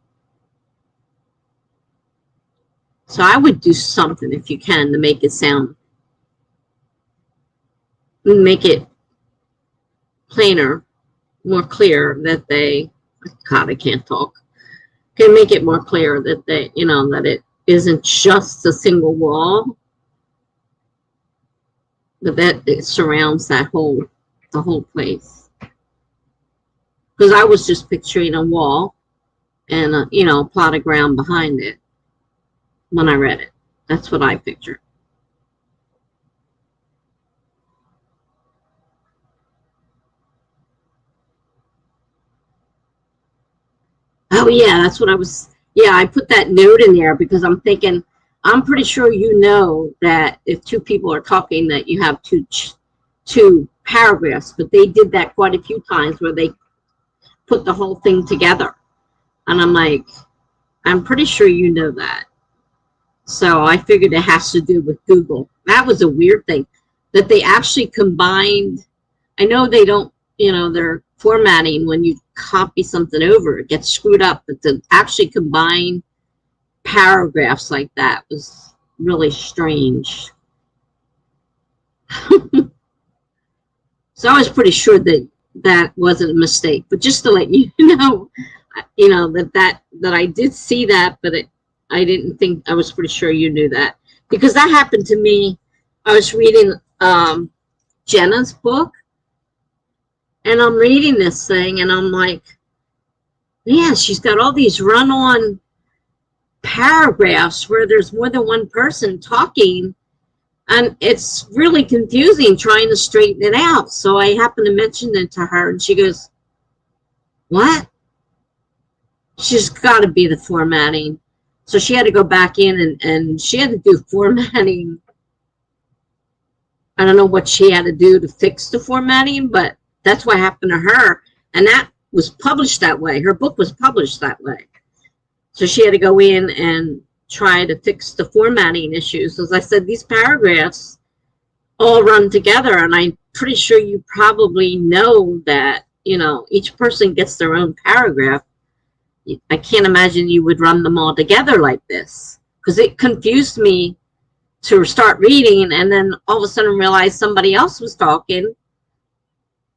So I would do something, if you can, to make it sound, make it plainer, more clear that they, God, I can't talk. Can make it more clear that they, you know, that it isn't just a single wall, but that it surrounds that the whole place. Because I was just picturing a wall and you know, a plot of ground behind it when I read it. That's what I pictured. Oh yeah, that's what I was. Yeah, I put that note in there because I'm thinking, I'm pretty sure you know that if two people are talking, that you have two two paragraphs, but they did that quite a few times where they put the whole thing together. And I'm like, I'm pretty sure you know that. So I figured it has to do with Google. That was a weird thing, that they actually combined. I know they don't, you know, their formatting, when you copy something over, it gets screwed up, but to actually combine paragraphs like that was really strange. So I was pretty sure that that wasn't a mistake, but just to let you know, that I did see that, but I didn't think, I was pretty sure you knew that, because that happened to me. I was reading Jenna's book, and I'm reading this thing, and I'm like, man, she's got all these run-on paragraphs where there's more than one person talking, and it's really confusing trying to straighten it out. So I happened to mention it to her, and she goes, what? She's got to be the formatting. So she had to go back in, and she had to do formatting. I don't know what she had to do to fix the formatting, but that's what happened to her. And that was published that way. Her book was published that way. So she had to go in and try to fix the formatting issues. As I said, these paragraphs all run together, and I'm pretty sure you probably know that, you know, each person gets their own paragraph. I can't imagine you would run them all together like this, because it confused me to start reading and then all of a sudden realize somebody else was talking,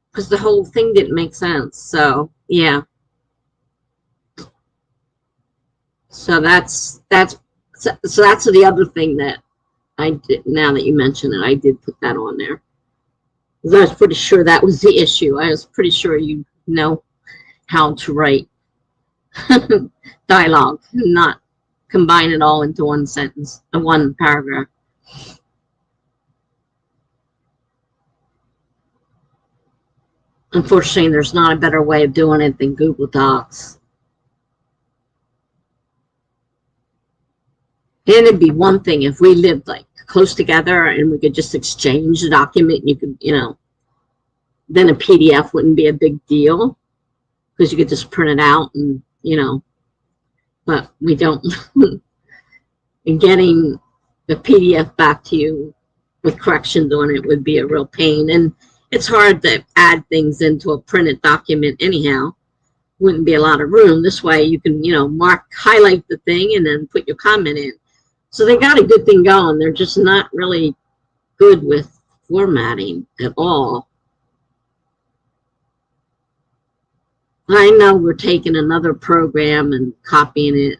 because the whole thing didn't make sense. So yeah, so that's the other thing that I did. Now that you mention it, I did put that on there, because I was pretty sure that was the issue. I was pretty sure you know how to write dialogue, not combine it all into one sentence, one paragraph. Unfortunately, there's not a better way of doing it than Google Docs. And it'd be one thing if we lived like close together and we could just exchange the document, and you could, you know, then a PDF wouldn't be a big deal, because you could just print it out and, you know, but we don't. And getting the PDF back to you with corrections on it would be a real pain. And it's hard to add things into a printed document anyhow. Wouldn't be a lot of room. This way you can, you know, highlight the thing and then put your comment in. So they got a good thing going. They're just not really good with formatting at all. I know we're taking another program and copying it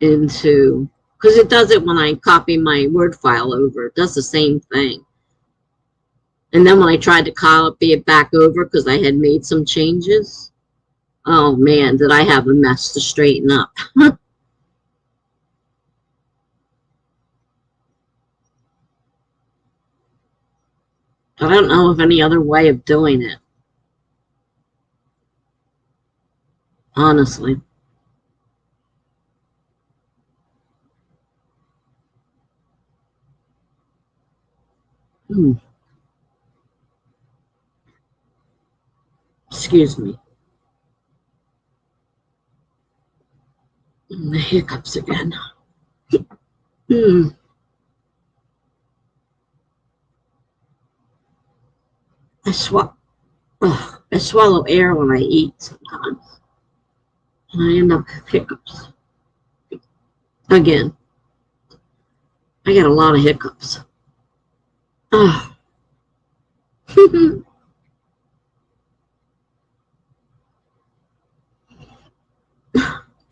into, because it does it when I copy my Word file over. It does the same thing. And then when I tried to copy it back over, because I had made some changes, oh man, did I have a mess to straighten up. I don't know of any other way of doing it, honestly. Excuse me. The hiccups again. I swallow air when I eat sometimes, and I end up with hiccups. Again, I get a lot of hiccups. Oh.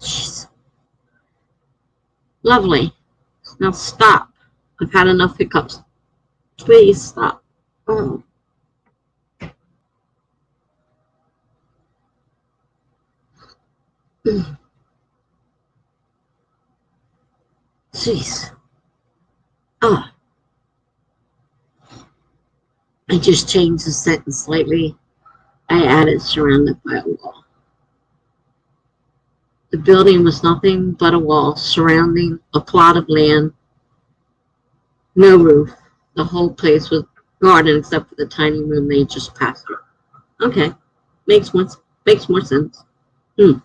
Jeez. Lovely. Now stop. I've had enough hiccups. Please stop. Oh. Jeez. Oh. I just changed the sentence slightly. I added surrounded by a wall. The building was nothing but a wall surrounding a plot of land. No roof. The whole place was garden except for the tiny room they just passed through. Okay, makes more sense. Mm.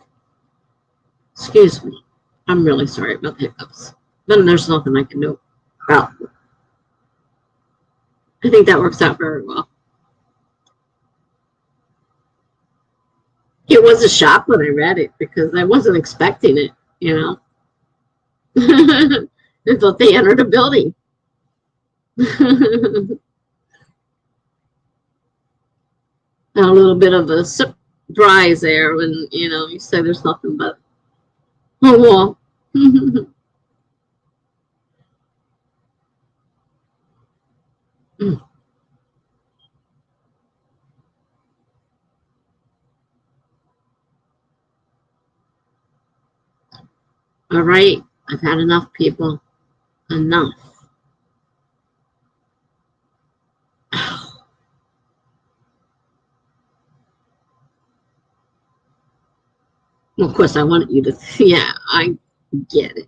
Excuse me. I'm really sorry about the hiccups, but there's nothing I can do about it. I think that works out very well. It was a shock when I read it because I wasn't expecting it, you know. I thought they entered a building. A little bit of a surprise there when, you say there's nothing but a wall. All right, I've had enough, people. Enough. Well, of course, I wanted you to. Yeah, I get it.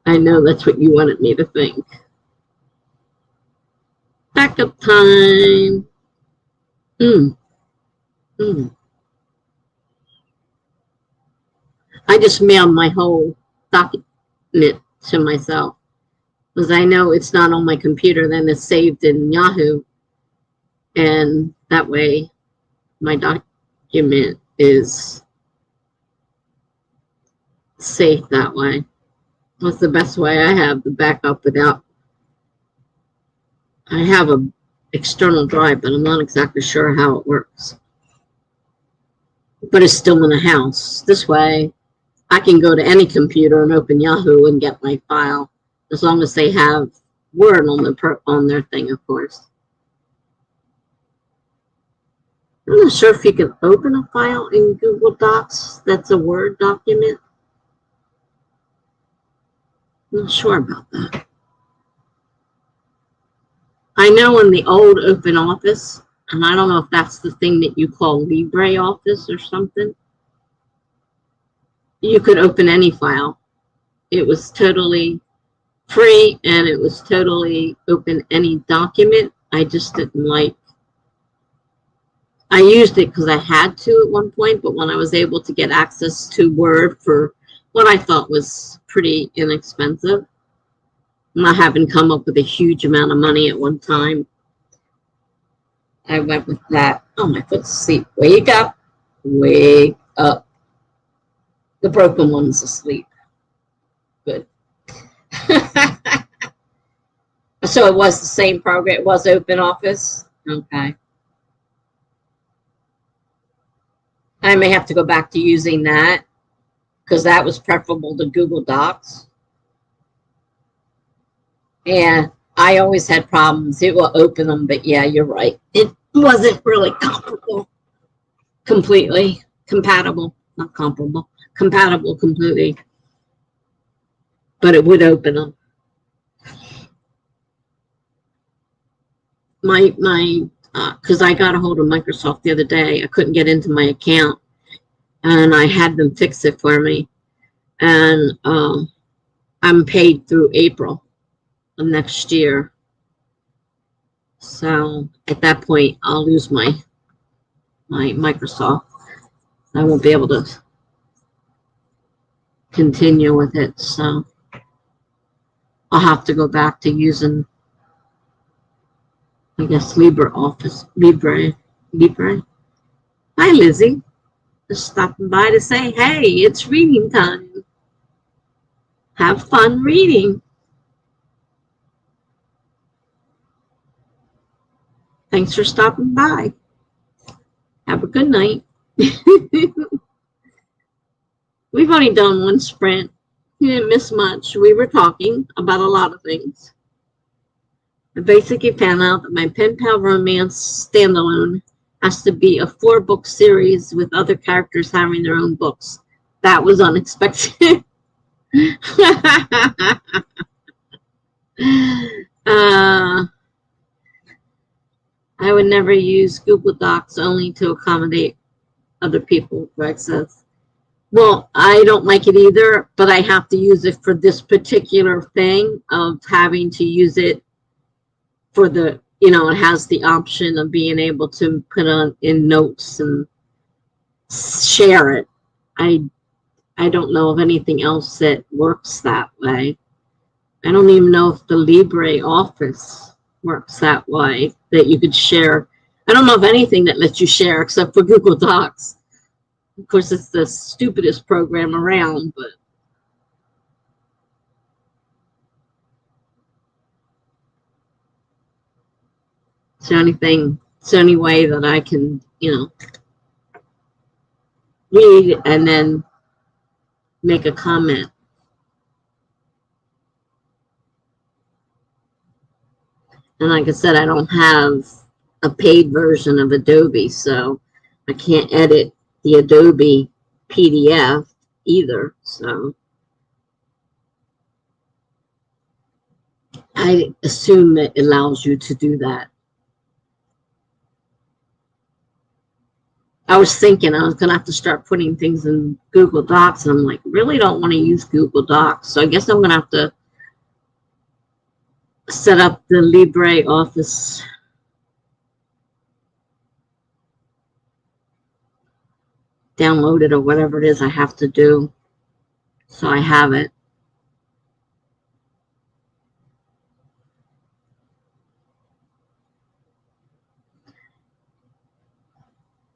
I know that's what you wanted me to think. Backup time. Mm, mm. I just mailed my whole document to myself because I know it's not on my computer. Then it's saved in Yahoo, and that way my document is safe that way. That's the best way I have to back up without. I have a external drive, but I'm not exactly sure how it works. But it's still in the house. This way, I can go to any computer and open Yahoo and get my file, as long as they have Word on their thing, of course. I'm not sure if you can open a file in Google Docs that's a Word document. I'm not sure about that. I know in the old Open Office, and I don't know if that's the thing that you call LibreOffice or something, you could open any file. It was totally free and it was totally open any document. I just didn't like. I used it because I had to at one point, but when I was able to get access to Word for what I thought was pretty inexpensive, not having come up with a huge amount of money at one time, I went with that. Oh, my foot's asleep. Wake up. Wake up. The broken one's asleep. Good. So it was the same program. It was Open Office. Okay. I may have to go back to using that because that was preferable to Google Docs. And I always had problems. It will open them, but yeah, you're right. It wasn't really comparable. Completely compatible. Not comparable. Compatible completely. But it would open them. Because I got a hold of Microsoft the other day. I couldn't get into my account. And I had them fix it for me. And I'm paid through April of next year. So at that point, I'll lose my Microsoft. I won't be able to continue with it. So I'll have to go back to using, I guess, LibreOffice. Libre. Hi, Lizzie. Just stopping by to say, hey, it's reading time. Have fun reading. Thanks for stopping by. Have a good night. We've only done one sprint. You didn't miss much. We were talking about a lot of things. I basically found out that my pen pal romance standalone has to be a 4-book series with other characters having their own books. That was unexpected. I would never use Google Docs only to accommodate other people, Greg says. Well, I don't like it either, but I have to use it for this particular thing of having to use it for the, you know, it has the option of being able to put on in notes and share it. I don't know of anything else that works that way. I don't even know if the Libre Office works that way, that you could share. I don't know of anything that lets you share except for Google Docs. Of course, it's the stupidest program around, but it's the only thing, it's the only way that I can, you know, read and then make a comment. And like I said, I don't have a paid version of Adobe, so I can't edit the Adobe PDF either. So I assume it allows you to do that. I was thinking I was going to have to start putting things in Google Docs, and I'm like, really don't want to use Google Docs. So I guess I'm going to have to set up the Libre Office. Download it or whatever it is I have to do, so I have it.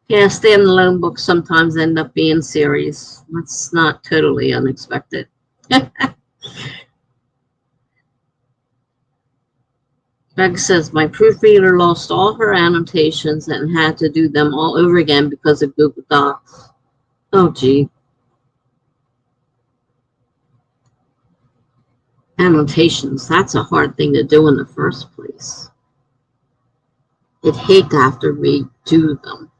Yeah, standalone books sometimes end up being series. That's not totally unexpected. Meg says, my proofreader lost all her annotations and had to do them all over again because of Google Docs. Oh, gee. Annotations, that's a hard thing to do in the first place. I'd hate to have to redo them.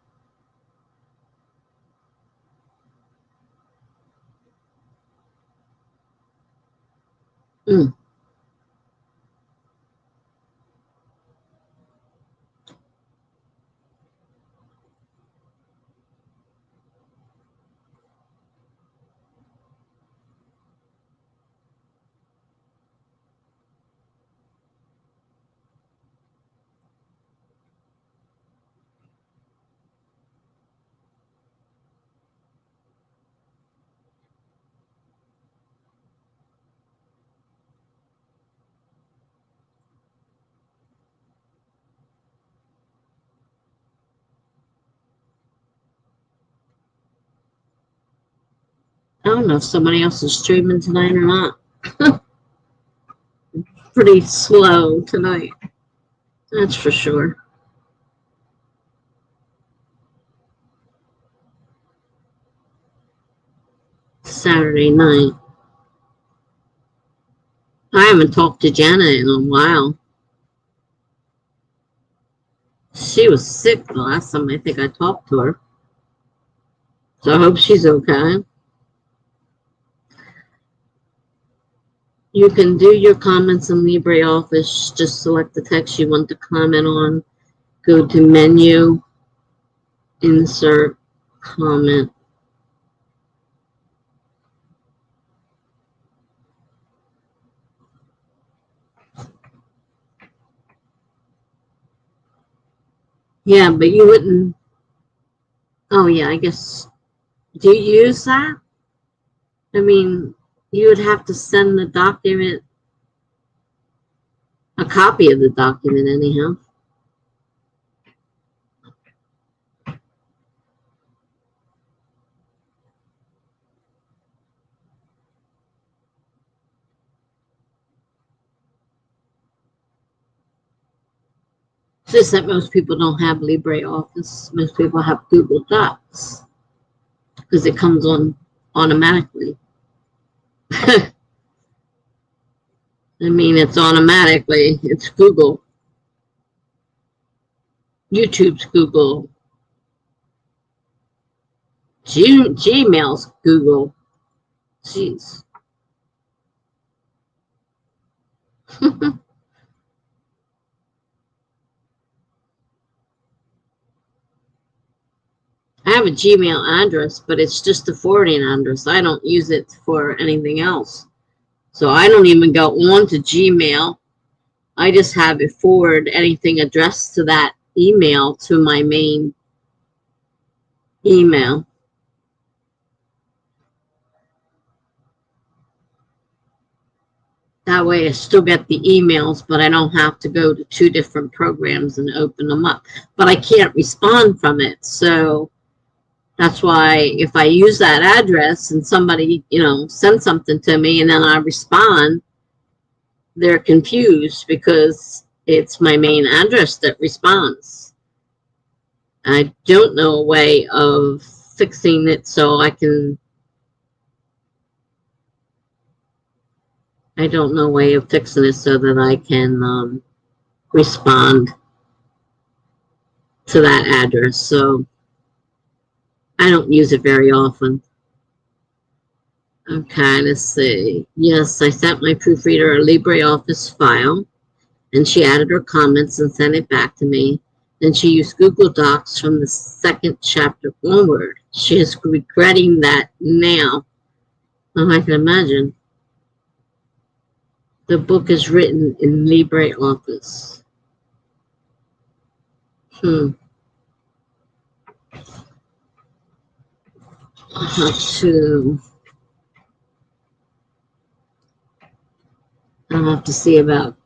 I don't know if somebody else is streaming tonight or not. Pretty slow tonight. That's for sure. Saturday night. I haven't talked to Jana in a while. She was sick the last time I think I talked to her. So I hope she's okay. You can do your comments in LibreOffice. Just select the text you want to comment on. Go to Menu, Insert, Comment. Yeah, but you wouldn't. Oh, yeah, I guess. Do you use that? I mean, you would have to send the document, a copy of the document, anyhow. It's just that most people don't have LibreOffice. Most people have Google Docs because it comes on automatically. I mean, it's automatically. It's Google. YouTube's Google. Gmail's Google. Jeez. I have a Gmail address, but it's just a forwarding address. I don't use it for anything else. So I don't even go on to Gmail I just have it forward anything addressed to that email to my main email. That way I still get the emails, but I don't have to go to 2 different programs and open them up. But I can't respond from it. So that's why if I use that address and somebody, sends something to me and then I respond, they're confused because it's my main address that responds. I don't know a way of fixing it so I don't know a way of fixing it so that I can respond to that address. So I don't use it very often. Okay, let's see. Yes, I sent my proofreader a LibreOffice file, and she added her comments and sent it back to me. Then she used Google Docs from the 2nd chapter onward. She is regretting that now. Oh, I can imagine. The book is written in LibreOffice. I'll have to see about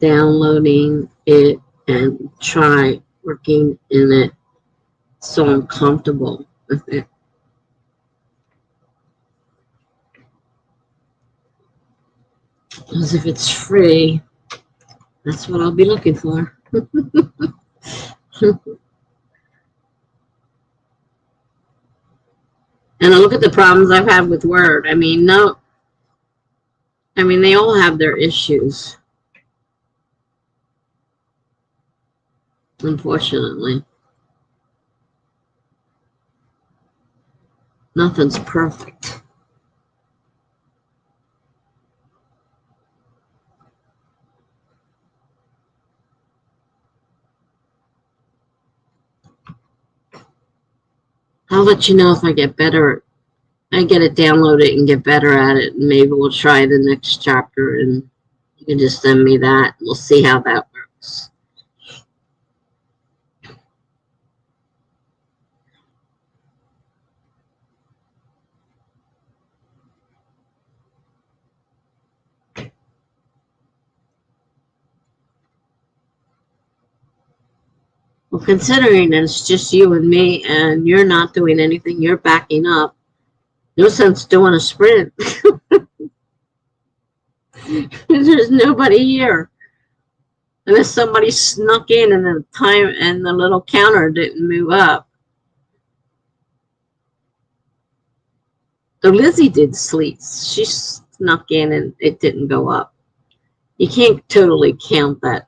downloading it and try working in it so I'm comfortable with it. Because if it's free, that's what I'll be looking for. And I look at the problems I've had with Word. They all have their issues, unfortunately. Nothing's perfect. I'll let you know if I get better. I get it downloaded and get better at it, and maybe we'll try the next chapter, and you can just send me that. We'll see how that works. Well, considering it's just you and me, and you're not doing anything, you're backing up. No sense doing a sprint. There's nobody here. Unless somebody snuck in and the little counter didn't move up. So Lizzie did sleep. She snuck in and it didn't go up. You can't totally count that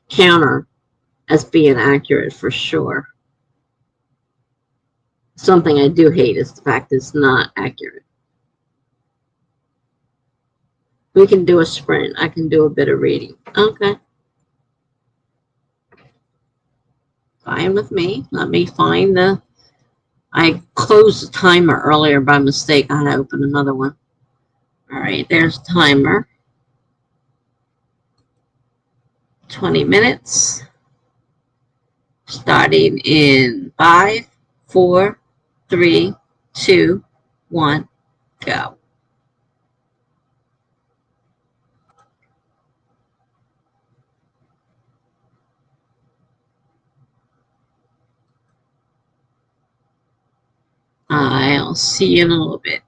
counter as being accurate for sure. Something I do hate is the fact it's not accurate. We can do a sprint. I can do a bit of reading. Okay. Fine with me. Let me find I closed the timer earlier by mistake. I had to open another one. All right, there's the timer. 20 minutes. Starting in 5, 4, 3, 2, 1, go. I'll see you in a little bit.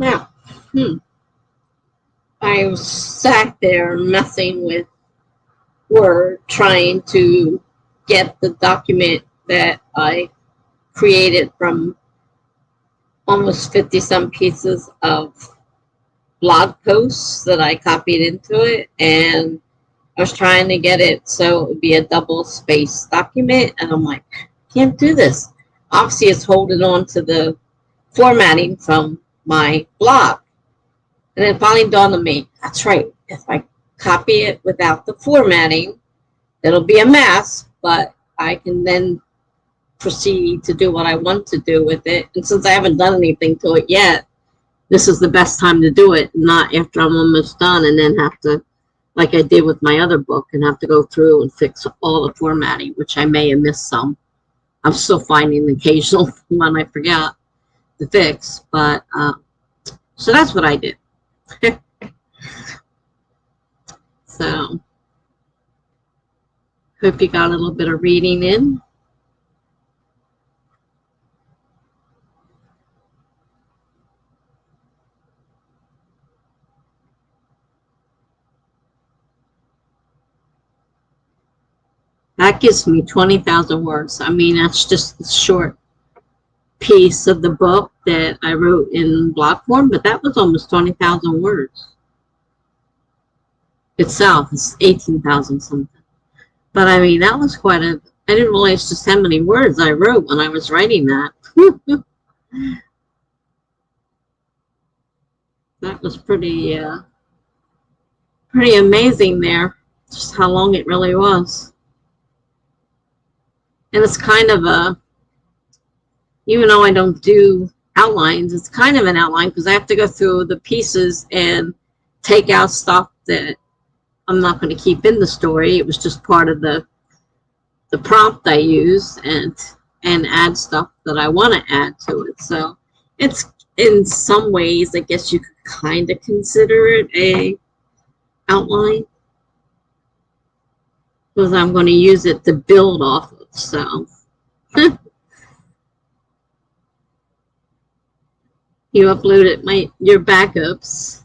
Now, I sat there messing with Word, trying to get the document that I created from almost 50 some pieces of blog posts that I copied into it, and I was trying to get it so it would be a double space document, and I'm like, can't do this. Obviously, it's holding on to the formatting from my blog. And it finally dawned on me, that's right, if I copy it without the formatting, it'll be a mess, but I can then proceed to do what I want to do with it. And since I haven't done anything to it yet, this is the best time to do it, not after I'm almost done and then have to, like I did with my other book, and have to go through and fix all the formatting, which I may have missed some. I'm still finding the occasional one I forgot to fix, but so that's what I did. So, hope you got a little bit of reading in. That gives me 20,000 words. I mean, that's just a short piece of the book that I wrote in blog form, but that was almost 20,000 words. Itself is 18,000 something. But I mean, that was quite a, I didn't realize just how many words I wrote when I was writing that. That was pretty amazing there, just how long it really was. And it's kind of a, even though I don't do outlines, it's kind of an outline because I have to go through the pieces and take out stuff that I'm not going to keep in the story. It was just part of the prompt I use, and add stuff that I want to add to it. So it's, in some ways, I guess you could kind of consider it a outline, because I'm going to use it to build off of. So you uploaded your backups,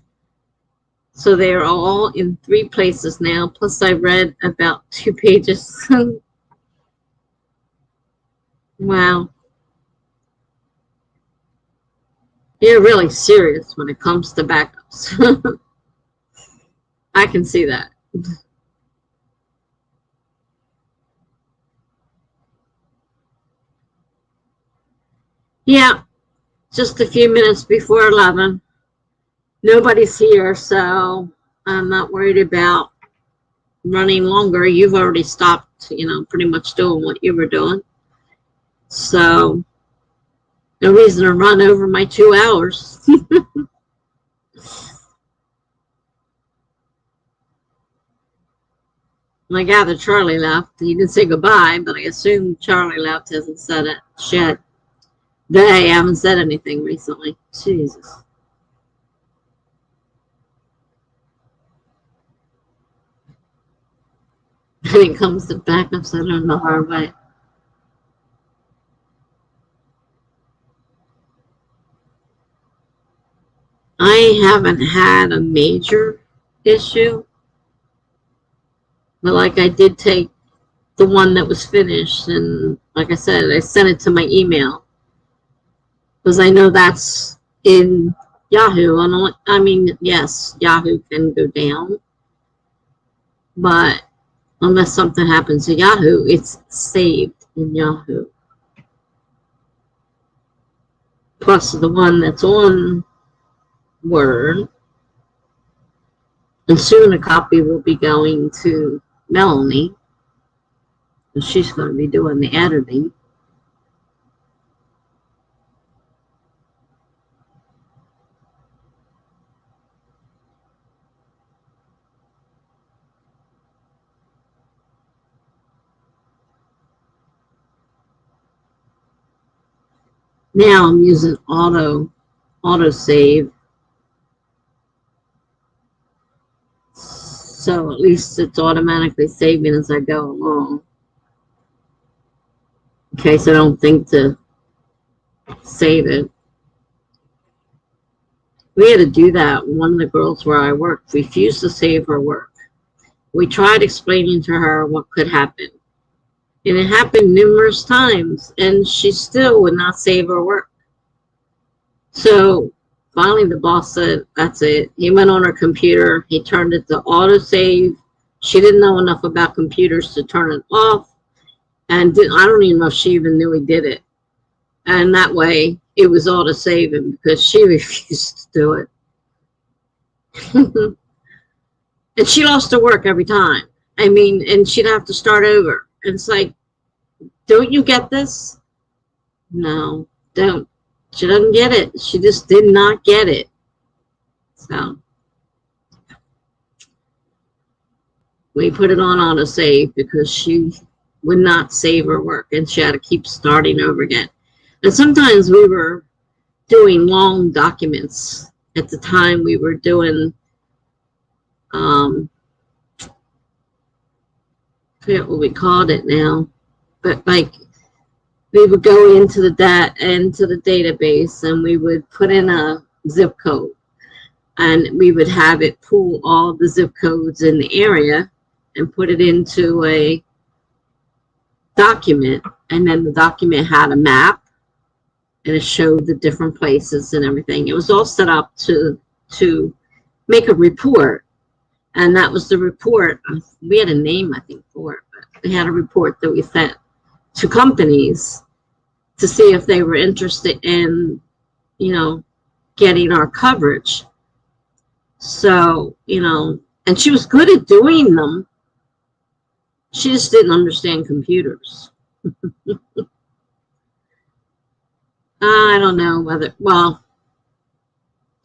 so they are all in 3 places now, plus I read about 2 pages. Wow, you're really serious when it comes to backups. I can see that. Yeah, just a few minutes before 11. Nobody's here, so I'm not worried about running longer. You've already stopped, pretty much doing what you were doing. So no reason to run over my 2 hours. I gather Charlie left. He didn't say goodbye, but I assume Charlie left, hasn't said it. Shit. They haven't said anything recently. Jesus. When it comes to backups, I learned the hard way. I haven't had a major issue, but like I did take the one that was finished, and like I said, I sent it to my email because I know that's in Yahoo. And I mean, yes, Yahoo can go down, but unless something happens to Yahoo, it's saved in Yahoo. Plus the one that's on Word, and soon a copy will be going to Melanie, and she's going to be doing the editing. Now I'm using auto save, so at least it's automatically saving as I go along, in case I don't think to save it. We had to do that. One of the girls where I worked refused to save her work. We tried explaining to her what could happen. And it happened numerous times, and she still would not save her work. So finally the boss said, that's it. He went on her computer. He turned it to autosave. She didn't know enough about computers to turn it off. And I don't even know if she even knew he did it. And that way it was autosaving because she refused to do it. And she lost her work every time. I mean, and she'd have to start over. And it's like, don't you get this? No, don't. She doesn't get it. She just did not get it. So we put it on autosave because she would not save her work and she had to keep starting over again. And sometimes we were doing long documents. At the time we were doing, I forget what we called it now, but like we would go into the database and we would put in a zip code and we would have it pull all the zip codes in the area and put it into a document, and then the document had a map and it showed the different places and everything. It was all set up to make a report, and that was the report. We had a name, I think, for it, but we had a report that we sent to companies to see if they were interested in, you know, getting our coverage. So, you know, and she was good at doing them. She just didn't understand computers. I don't know whether, well,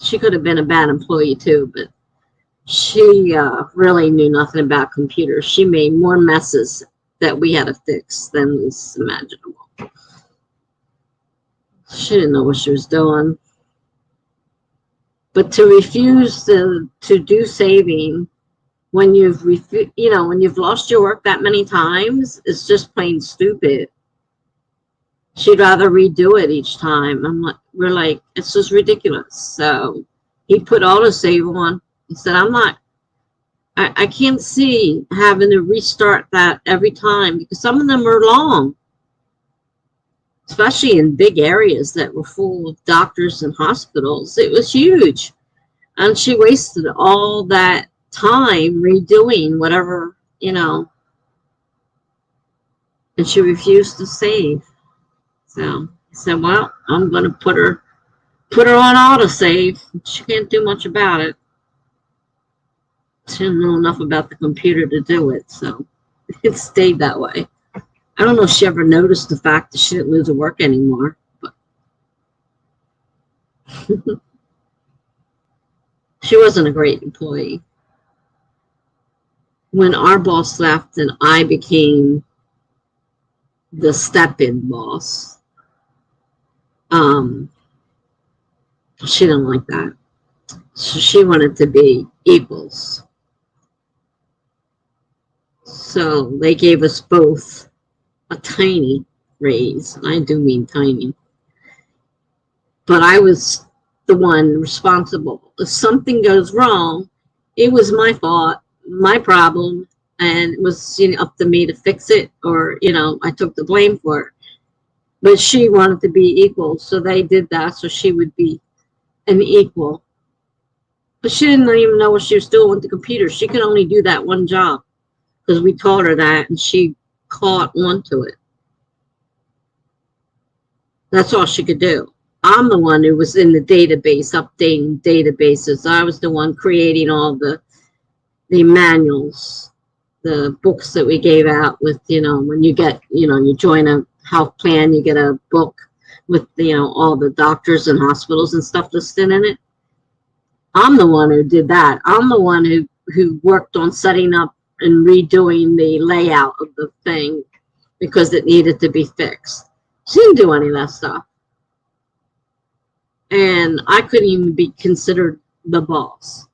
she could have been a bad employee too, but she really knew nothing about computers. She made more messes that we had to fix than was imaginable. She didn't know what she was doing. But to refuse to do saving when you've when you've lost your work that many times, it's just plain stupid. She'd rather redo it each time. We're like, it's just ridiculous. So he put autosave on. He said, I can't see having to restart that every time because some of them are long, especially in big areas that were full of doctors and hospitals. It was huge. And she wasted all that time redoing whatever, and she refused to save. So I said, well, I'm going to put her on autosave. She can't do much about it. She didn't know enough about the computer to do it, so it stayed that way. I don't know if she ever noticed the fact that she didn't lose her work anymore, but she wasn't a great employee. When our boss left and I became the step-in boss, she didn't like that. So she wanted to be equals. So they gave us both a tiny raise. I do mean tiny. But I was the one responsible. If something goes wrong, it was my fault, my problem, and it was up to me to fix it, or I took the blame for it. But she wanted to be equal, so they did that so she would be an equal. But she didn't even know what she was doing with the computer. She could only do that one job because we taught her that, and she caught on to it. That's all she could do. I'm the one who was in the database, updating databases. I was the one creating all the manuals, the books that we gave out with, when you get, you join a health plan, you get a book with, all the doctors and hospitals and stuff listed in it. I'm the one who did that. I'm the one who worked on setting up and redoing the layout of the thing because it needed to be fixed. She didn't do any of that stuff. And I couldn't even be considered the boss.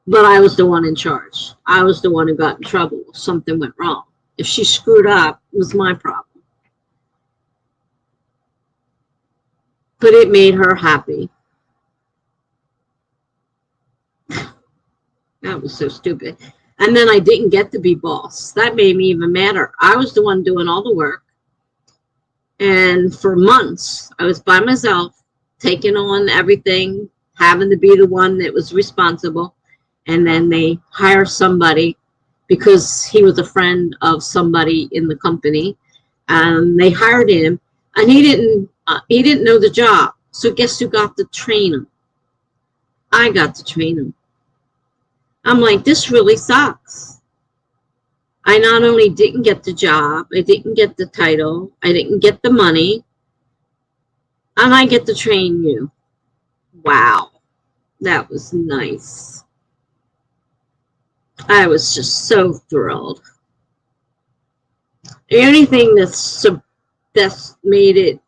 But I was the one in charge. I was the one who got in trouble if something went wrong. If she screwed up, it was my problem. But it made her happy. That was so stupid. And then I didn't get to be boss. That made me even madder. I was the one doing all the work. And for months, I was by myself, taking on everything, having to be the one that was responsible. And then they hire somebody because he was a friend of somebody in the company. And they hired him, and he didn't know the job. So guess who got to train him? I got to train him. I'm like, this really sucks. I not only didn't get the job, I didn't get the title, I didn't get the money, and I get to train you. Wow, that was nice. I was just so thrilled. The only thing that's made it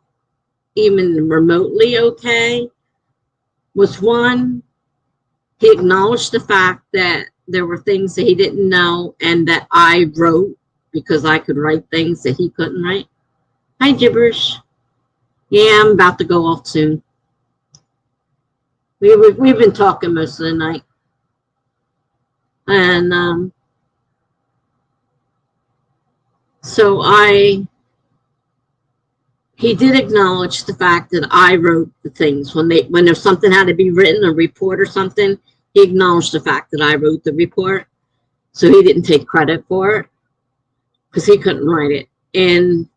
even remotely okay was one, he acknowledged the fact that there were things that he didn't know and that I wrote because I could write things that he couldn't write. Hi, Gibberish. Yeah, I'm about to go off soon. We've been talking most of the night. And so he did acknowledge the fact that I wrote the things. When there's something had to be written, a report or something, he acknowledged the fact that I wrote the report. So he didn't take credit for it because he couldn't write it. And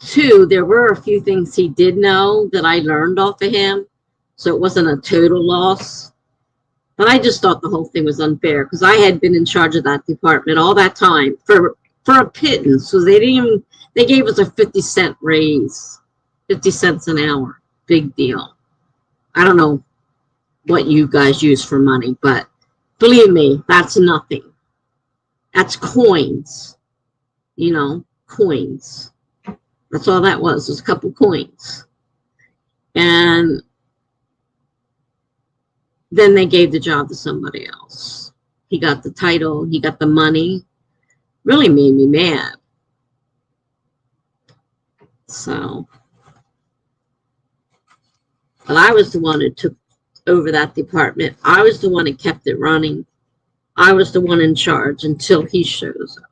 two, there were a few things he did know that I learned off of him. So it wasn't a total loss. But I just thought the whole thing was unfair because I had been in charge of that department all that time for a pittance. So they gave us a 50-cent raise, 50 cents an hour. Big deal. I don't know what you guys use for money, but believe me, that's nothing. That's coins, coins. That's all that was a couple coins. And then they gave the job to somebody else. He got the title, he got the money. Really made me mad. So, but I was the one who took over that department. I was the one that kept it running. I was the one in charge until he shows up.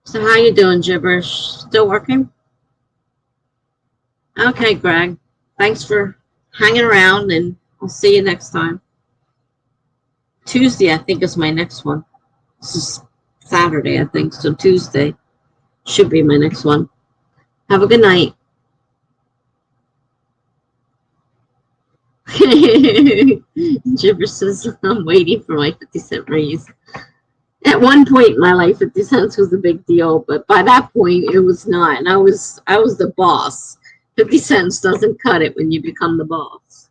So how you doing, Gibberish? Still working? Okay, Greg. Thanks for hanging around, and I'll see you next time. Tuesday, I think, is my next one. This is Saturday, I think, so Tuesday should be my next one. Have a good night. Gibber says, I'm waiting for my 50-cent raise. At one point in my life, 50 cents was a big deal, but by that point, it was not. And I was the boss. 50 cents doesn't cut it when you become the boss.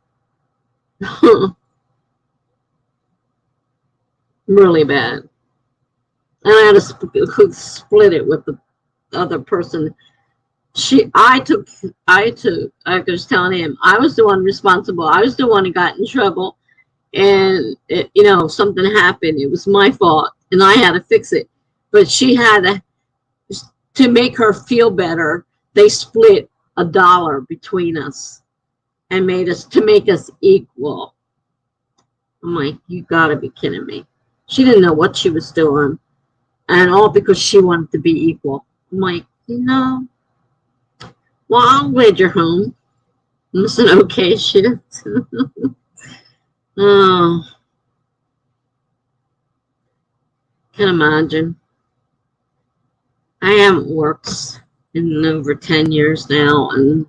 Really bad. And I had to split it with the other person. I was telling him, I was the one responsible. I was the one who got in trouble. And, something happened. It was my fault. And I had to fix it. But she had to make her feel better. They split $1 between us and make us equal. I'm like, you gotta be kidding me. She didn't know what she was doing. And all because she wanted to be equal. I'm like, well, I'm glad you're home. It's an okay shift. Oh, can imagine. I haven't worked in over 10 years now, and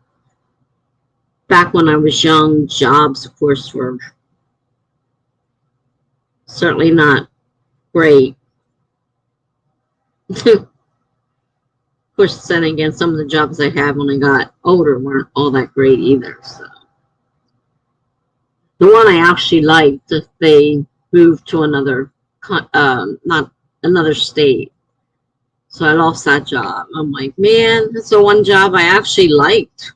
back when I was young, jobs, of course, were certainly not great. Of course, then again, some of the jobs I had when I got older weren't all that great either. So the one I actually liked, if they moved to not another state. So I lost that job. I'm like, man, that's the one job I actually liked.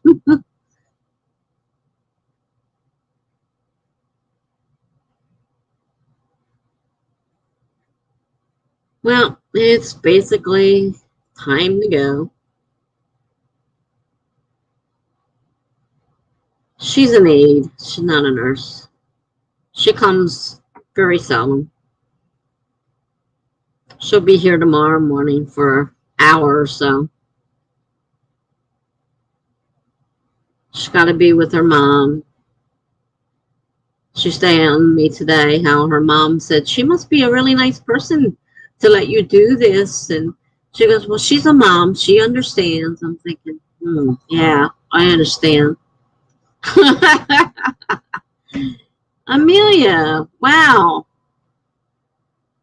Well, it's basically time to go. She's an aide. She's not a nurse. She comes very seldom. She'll be here tomorrow morning for an hour or so. She's got to be with her mom. She's telling me today how her mom said she must be a really nice person to let you do this. And she goes, well, she's a mom. She understands. I'm thinking, yeah, I understand. Amelia, wow.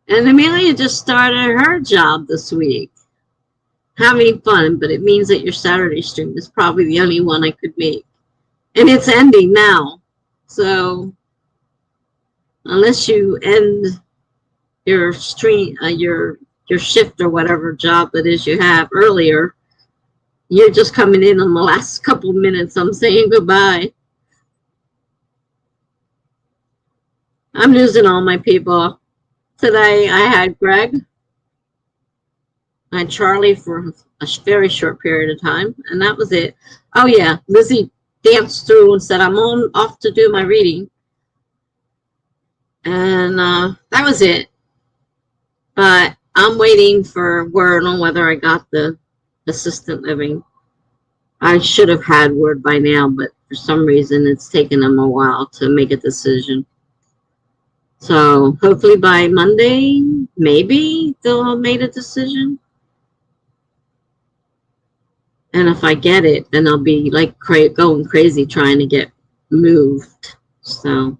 And Amelia just started her job this week. Having fun, but it means that your Saturday stream is probably the only one I could make. And it's ending now. So unless you end your stream, your shift or whatever job it is you have earlier, you're just coming in on the last couple of minutes. I'm saying goodbye. I'm losing all my people. Today I had Greg. I had Charlie for a very short period of time, and that was it. Oh yeah, Lizzie danced through and said, I'm off to do my reading. And that was it. But I'm waiting for word on whether I got the assistant living. I should have had word by now, but for some reason it's taken them a while to make a decision. So hopefully by Monday, maybe they'll have made a decision. And if I get it, then I'll be like going crazy trying to get moved. So.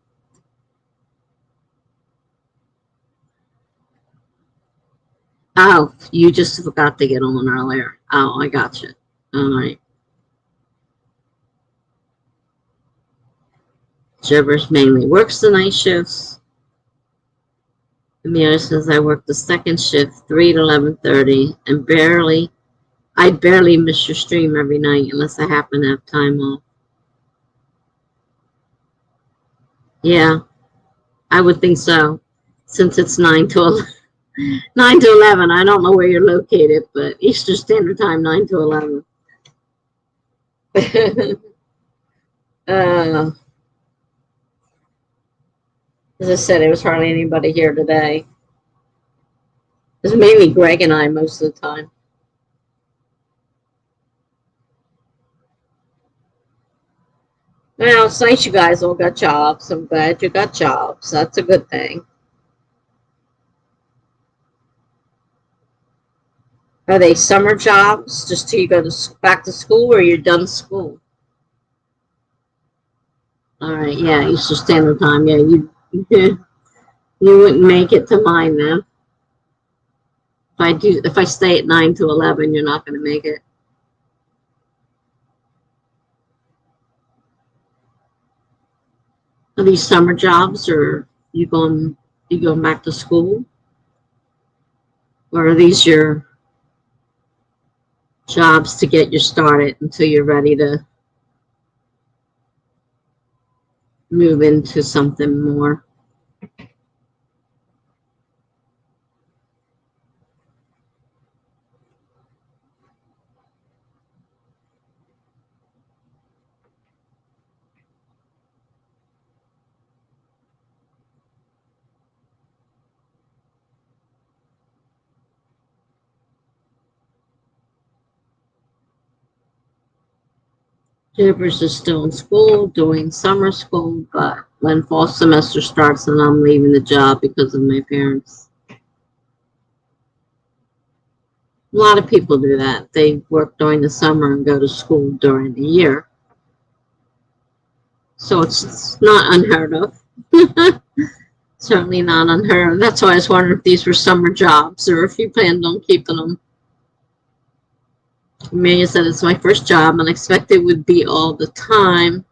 Oh, you just forgot to get on earlier. Oh, I got you. All right. Gibbers mainly works the night shifts. Amira says I work the second shift, 3 to 11:30, and I barely miss your stream every night unless I happen to have time off. Yeah, I would think so, since it's 9 to 11. 9 to 11. I don't know where you're located, but Eastern Standard Time, 9 to 11. As I said, there was hardly anybody here today. It was mainly Greg and I most of the time. Well, it's nice you guys all got jobs. I'm glad you got jobs. That's a good thing. Are they summer jobs just till you go back to school, or you're done school? All right, yeah, Eastern Standard Time. Yeah, you you wouldn't make it to mine then. If I stay at 9 to 11, you're not going to make it. Are these summer jobs, or you going back to school, or are these your jobs to get you started until you're ready to move into something more? Juniper's is still in school, doing summer school, but when fall semester starts, then I'm leaving the job because of my parents. A lot of people do that. They work during the summer and go to school during the year. So it's not unheard of. Certainly not unheard of. That's why I was wondering if these were summer jobs or if you planned on keeping them. Amelia said it's my first job and I expect it would be all the time.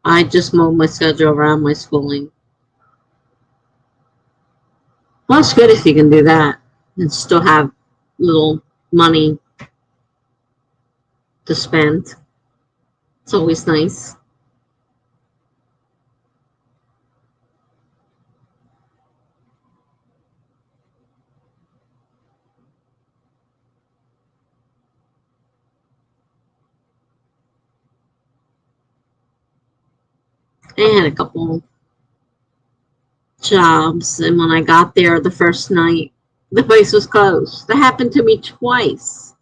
I just mold my schedule around my schooling. Well, it's good if you can do that and still have little money to spend. It's always nice. They had a couple jobs, and when I got there the first night, the place was closed. That happened to me twice.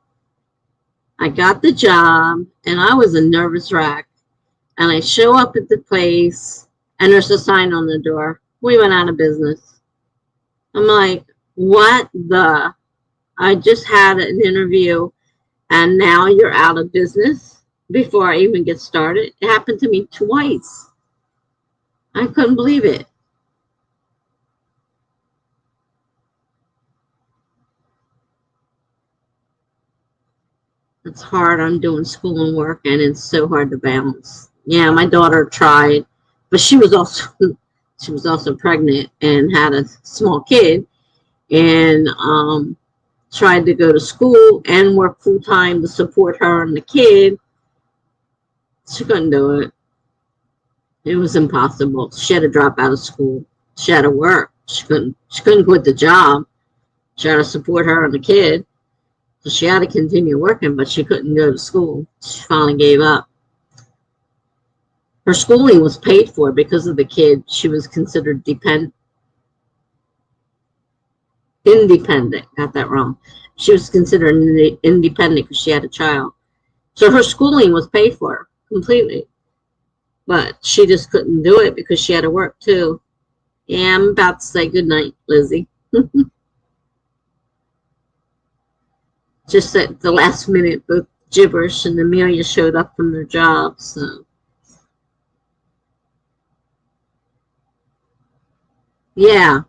I got the job, and I was a nervous wreck. And I show up at the place, and there's a sign on the door. We went out of business. I'm like, what the? I just had an interview, and now you're out of business before I even get started. It happened to me twice. I couldn't believe it. It's hard. I'm doing school and work, and it's so hard to balance. Yeah, my daughter tried, but she was also pregnant and had a small kid, and tried to go to school and work full time to support her and the kid. She couldn't do it. It was impossible. She had to drop out of school. She had to work. She couldn't quit the job. She had to support her and the kid. So she had to continue working, but she couldn't go to school. She finally gave up. Her schooling was paid for because of the kid. She was considered independent. Got that wrong. She was considered independent because she had a child. So her schooling was paid for completely. But she just couldn't do it because she had to work too. Yeah, I'm about to say goodnight, Lizzie. Just at the last minute, both Gibberish and Amelia showed up from their jobs. So. Yeah,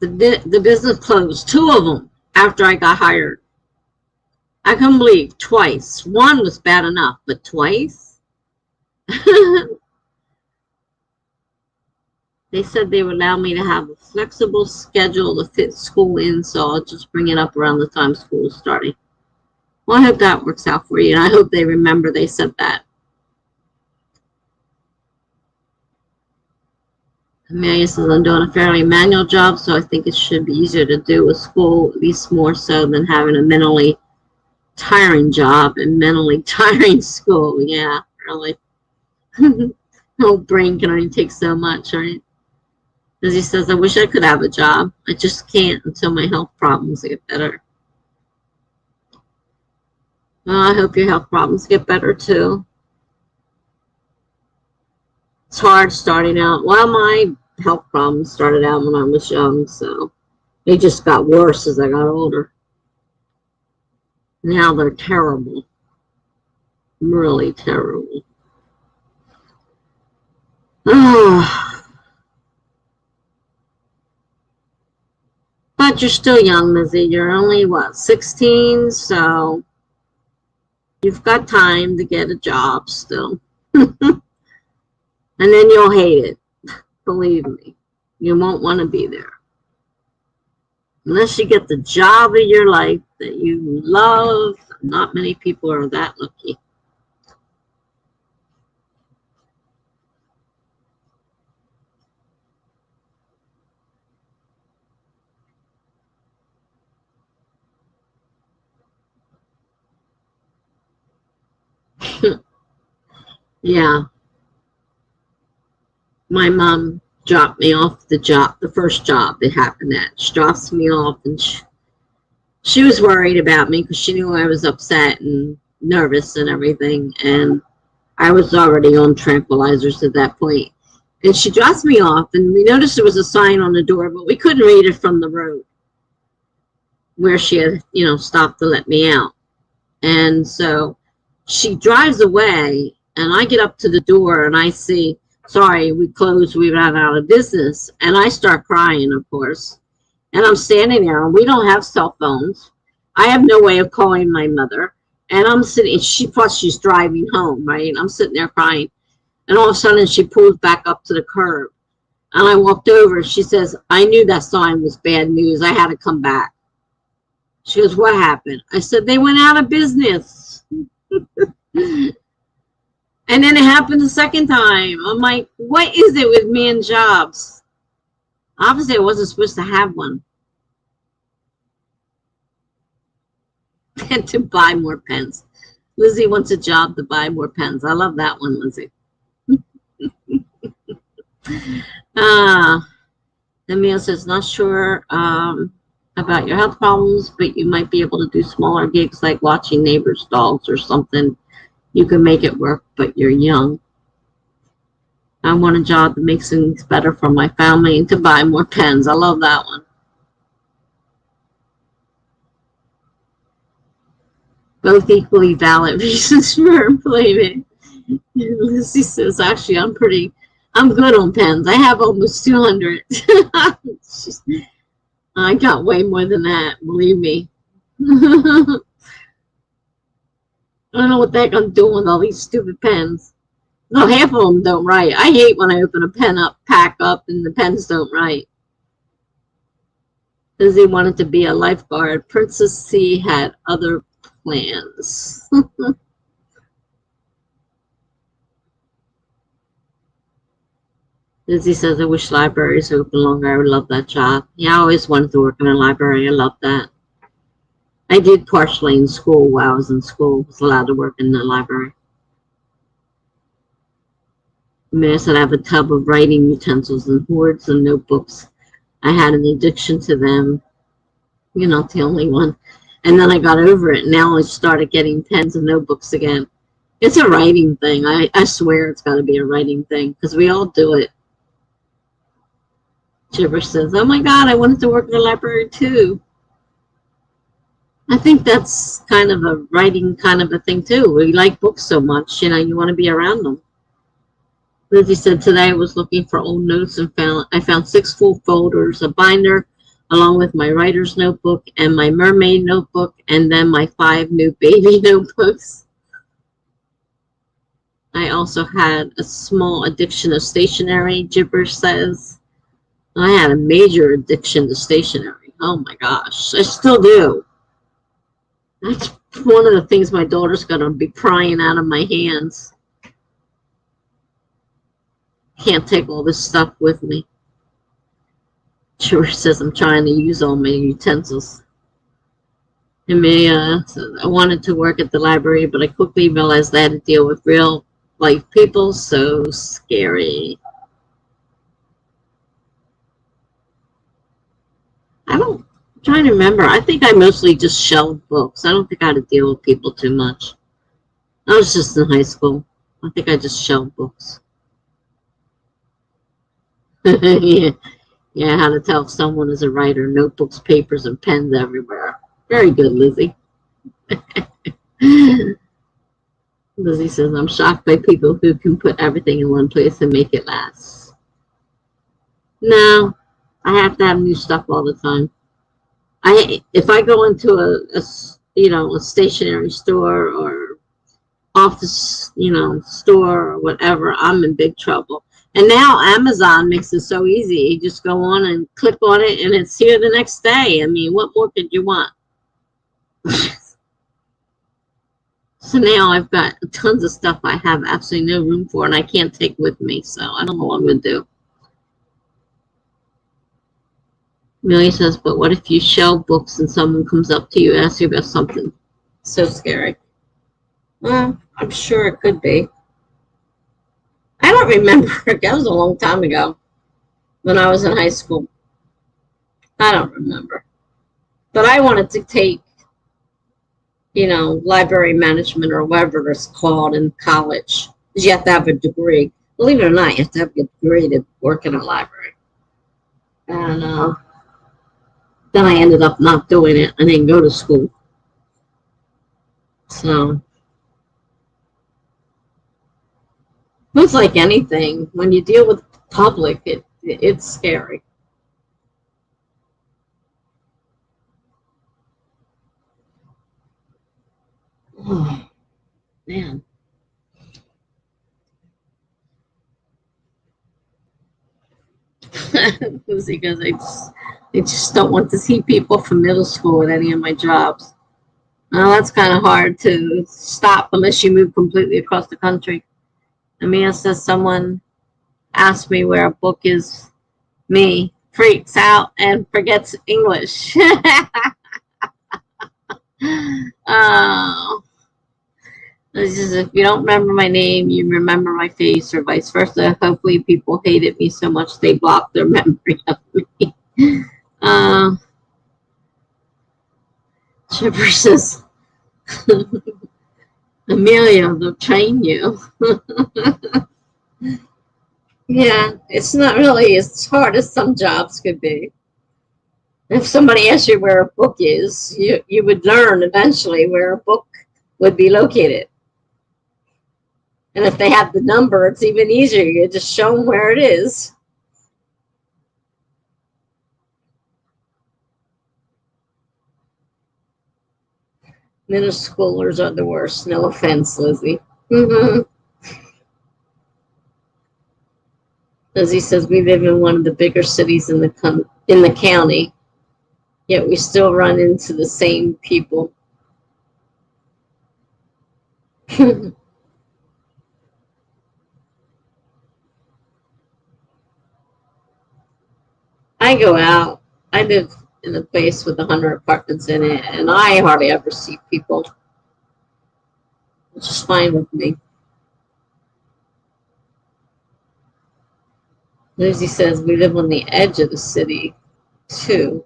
the business closed, two of them, after I got hired. I couldn't believe twice. One was bad enough, but twice? They said they would allow me to have a flexible schedule to fit school in, so I'll just bring it up around the time school is starting. Well, I hope that works out for you, and I hope they remember they said that. Amelia says, I'm doing a fairly manual job, so I think it should be easier to do with school, at least more so than having a mentally tiring job and mentally tiring school. Yeah, really. No brain can only take so much, right? As he says, I wish I could have a job. I just can't until my health problems get better. Well, I hope your health problems get better too. It's hard starting out. Well, my health problems started out when I was young, so they just got worse as I got older. Now they're terrible. Really terrible. Oh. But you're still young, Lizzie. You're only, what, 16? So you've got time to get a job still. And then you'll hate it. Believe me. You won't want to be there. Unless you get the job of your life that you love. Not many people are that lucky. Yeah. My mom dropped me off the first job that happened at. She drops me off, and she was worried about me because she knew I was upset and nervous and everything. And I was already on tranquilizers at that point. And she drops me off, and we noticed there was a sign on the door, but we couldn't read it from the road where she had, stopped to let me out. And so she drives away, and I get up to the door, and I see, sorry, we closed, we ran out of business. And I start crying, of course. And I'm standing there, and we don't have cell phones. I have no way of calling my mother. And I'm sitting, she's driving home, right? I'm sitting there crying. And all of a sudden, she pulls back up to the curb. And I walked over. She says, I knew that sign was bad news. I had to come back. She goes, what happened? I said, they went out of business. And then it happened the second time. I'm like, what is it with me and jobs? Obviously, I wasn't supposed to have one. And to buy more pens. Lizzie wants a job to buy more pens. I love that one, Lizzie. Uh, Emil says, not sure about your health problems, but you might be able to do smaller gigs like watching neighbors' dogs or something. You can make it work, but you're young. I want a job that makes things better for my family and to buy more pens. I love that one. Both equally valid reasons for employment. Lucy says, actually, I'm good on pens. I have almost 200. I got way more than that, believe me. I don't know what the heck I'm doing with all these stupid pens. No, half of them don't write. I hate when I open a pen up, pack up, and the pens don't write. Lizzie wanted to be a lifeguard. Princess C had other plans. Lizzie says, I wish libraries were open longer. I would love that job. Yeah, I always wanted to work in a library. I love that. I did partially in school while I was in school. I was allowed to work in the library. I said I have a tub of writing utensils and hoards and notebooks. I had an addiction to them. You're not the only one. And then I got over it. Now I started getting pens and notebooks again. It's a writing thing. I swear it's got to be a writing thing because we all do it. Gibber says, oh my God, I wanted to work in the library too. I think that's kind of a writing kind of a thing too. We like books so much, you know, you want to be around them. Lizzie said, today I was looking for old notes and I found 6 full folders, a binder, along with my writer's notebook and my mermaid notebook, and then my 5 new baby notebooks. I also had a small addiction of stationery, Gibber says. I had a major addiction to stationery. Oh my gosh, I still do. That's one of the things my daughter's going to be prying out of my hands. Can't take all this stuff with me. George says I'm trying to use all my utensils. And I wanted to work at the library, but I quickly realized I had to deal with real life people. So scary. I'm trying to remember. I think I mostly just shelved books. I don't think I had to deal with people too much. I was just in high school. I think I just shelved books. Yeah. Yeah, how to tell if someone is a writer. Notebooks, papers, and pens everywhere. Very good, Lizzie. Lizzie says, I'm shocked by people who can put everything in one place and make it last. No, I have to have new stuff all the time. If I go into a stationery store or office, store or whatever, I'm in big trouble. And now Amazon makes it so easy. You just go on and click on it, and it's here the next day. I mean, what more could you want? So now I've got tons of stuff I have absolutely no room for, and I can't take with me. So I don't know what I'm going to do. Millie says, but what if you shelve books and someone comes up to you and asks you about something? So scary. Well, I'm sure it could be. I don't remember. That was a long time ago when I was in high school. I don't remember. But I wanted to take, library management or whatever it's called in college. Because you have to have a degree. Believe it or not, you have to have a degree to work in a library. And then I ended up not doing it. I didn't go to school. So it's like anything. When you deal with the public, it's scary. Oh, man. Because I just don't want to see people from middle school at any of my jobs. Well, that's kind of hard to stop unless you move completely across the country. Amia says someone asked me where a book is. Me freaks out and forgets English. Oh, This is if you don't remember my name, you remember my face, or vice versa. Hopefully, people hated me so much they blocked their memory of me. Uh, Chipper says, Amelia, they'll train you. Yeah, it's not really as hard as some jobs could be. If somebody asked you where a book is, you would learn eventually where a book would be located. And if they have the number, it's even easier. You just show them where it is. Middle schoolers are the worst. No offense, Lizzie. Lizzie says we live in one of the bigger cities in the county, yet we still run into the same people. I go out. I live in a place with 100 apartments in it, and I hardly ever see people, which is fine with me. Lucy says we live on the edge of the city, too.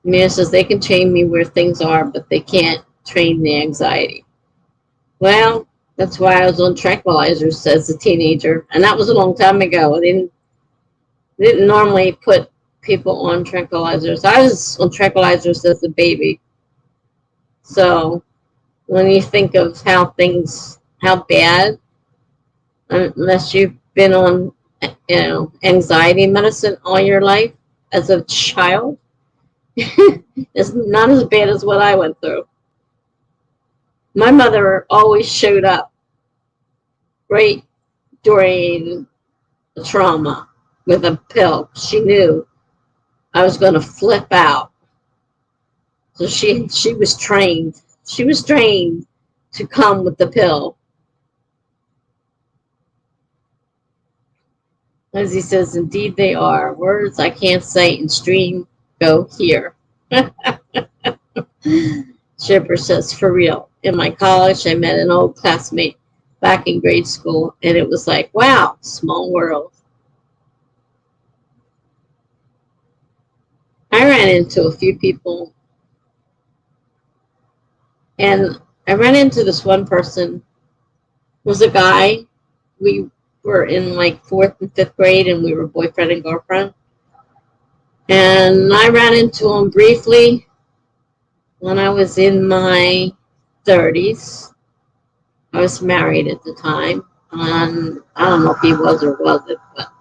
Mia says they can train me where things are, but they can't train the anxiety. Well, that's why I was on tranquilizers, says a teenager, and that was a long time ago. I didn't normally put people on tranquilizers. I was on tranquilizers as a baby. So when you think of how bad, unless you've been on, anxiety medicine all your life as a child, it's not as bad as what I went through. My mother always showed up right during the trauma with a pill. She knew I was going to flip out. So she was trained. She was trained to come with the pill. As he says, indeed they are. Words I can't say in stream go here. Shipper says, for real. In my college, I met an old classmate back in grade school, and it was like, wow, small world. I ran into a few people, and I ran into this one person. It was a guy. We were in like 4th and 5th grade, and we were boyfriend and girlfriend. And I ran into him briefly when I was in my 30s. I was married at the time, and I don't know if he was or wasn't, but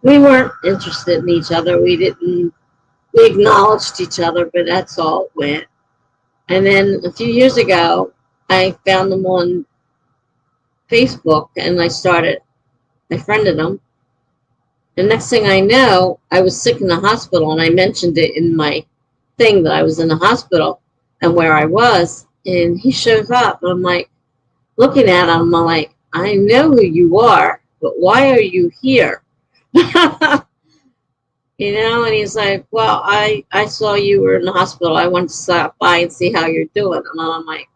we weren't interested in each other. We acknowledged each other, but that's all it went. And then a few years ago, I found him on Facebook, and I friended him. The next thing I know, I was sick in the hospital, and I mentioned it in my thing that I was in the hospital and where I was, and he shows up, and I'm like, looking at him, I'm like, I know who you are, but why are you here? And he's like, well, I saw you were in the hospital. I wanted to stop by and see how you're doing. And I'm like,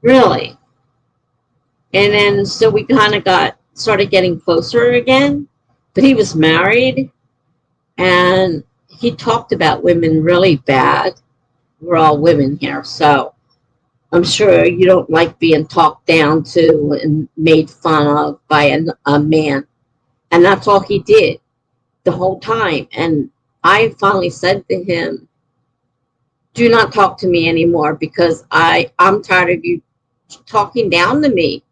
really? And then so we kind of started getting closer again, but he was married, and he talked about women really bad. We're all women here, so I'm sure you don't like being talked down to and made fun of by a man. And that's all he did the whole time. And I finally said to him, do not talk to me anymore, because I'm tired of you talking down to me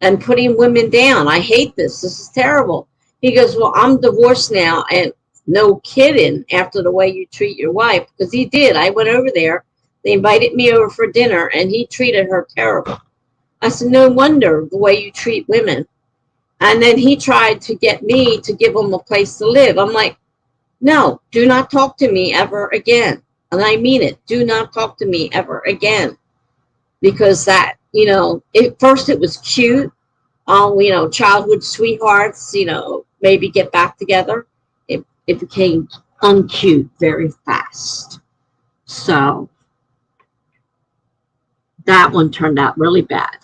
and putting women down. I hate this. This is terrible. He goes, well, I'm divorced now. And no kidding, after the way you treat your wife, because he did. I went over there. They invited me over for dinner, and he treated her terrible. I said, no wonder the way you treat women. And then he tried to get me to give him a place to live. I'm like, no, do not talk to me ever again. And I mean it. Do not talk to me ever again. Because that, at first it was cute. Childhood sweethearts, maybe get back together. It became uncute very fast. So That one turned out really bad.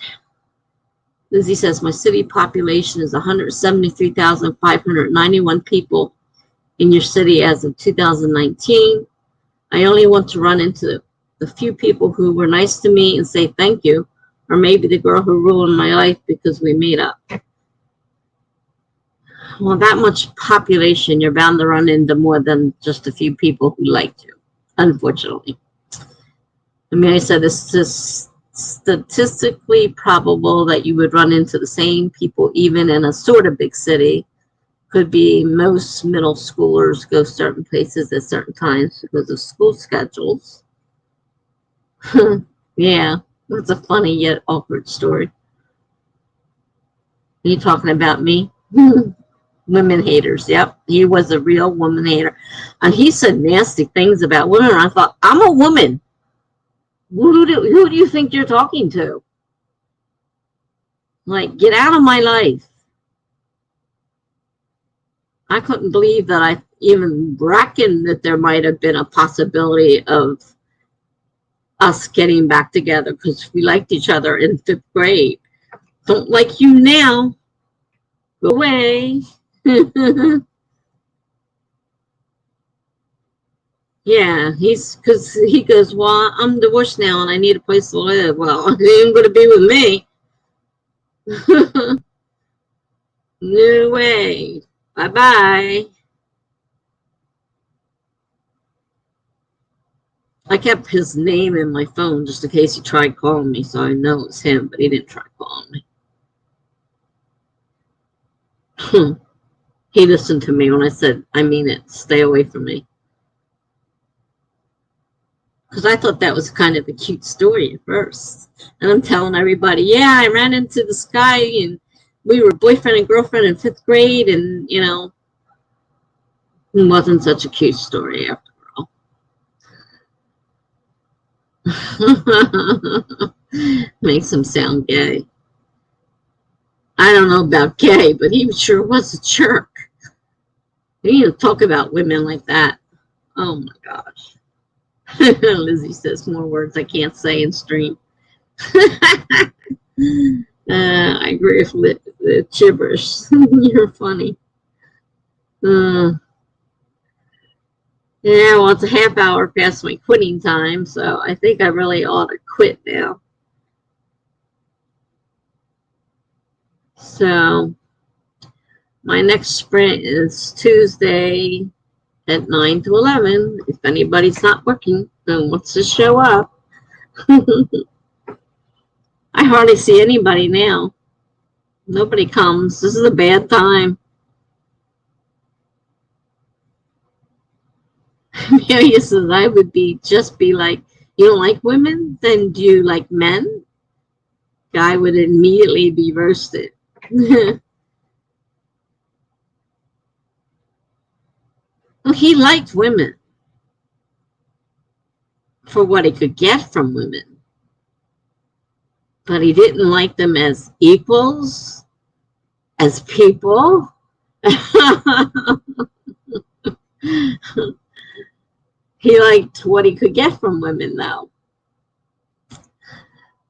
Lizzie says, my city population is 173,591 people in your city as of 2019. I only want to run into the few people who were nice to me and say thank you, or maybe the girl who ruined my life because we made up. Well, that much population, you're bound to run into more than just a few people who liked you, unfortunately. I mean, I said this is statistically probable that you would run into the same people even in a sort of big city. Could be most middle schoolers go certain places at certain times because of school schedules. Yeah, that's a funny yet awkward story. Are you talking about me? Women haters. Yep, he was a real woman hater. And he said nasty things about women. I thought, I'm a woman. Who do you think you're talking to? Like, get out of my life. I couldn't believe that I even reckoned that there might have been a possibility of us getting back together because we liked each other in 5th grade. Don't like you now. Go away. Yeah, because he goes, well, I'm divorced now and I need a place to live. Well, he ain't going to be with me. No way. Bye-bye. I kept his name in my phone just in case he tried calling me, so I know it's him, but he didn't try calling me. He listened to me when I said, I mean it, stay away from me. Because I thought that was kind of a cute story at first. And I'm telling everybody, yeah, I ran into this guy and we were boyfriend and girlfriend in 5th grade, and, you know, it wasn't such a cute story after all. Makes him sound gay. I don't know about gay, but he sure was a jerk. You need to talk about women like that. Oh my gosh. Lizzie says more words I can't say in stream. I agree with the gibberish. You're funny. Yeah, well, it's a half hour past my quitting time, so I think I really ought to quit now. So my next sprint is Tuesday at 9 to 11. If anybody's not working and wants to show up. I hardly see anybody now. Nobody comes. This is a bad time. Mary says, I would just be like, you don't like women? Then do you like men? Guy would immediately be roasted. Well, he liked women for what he could get from women. But he didn't like them as equals, as people. He liked what he could get from women, though.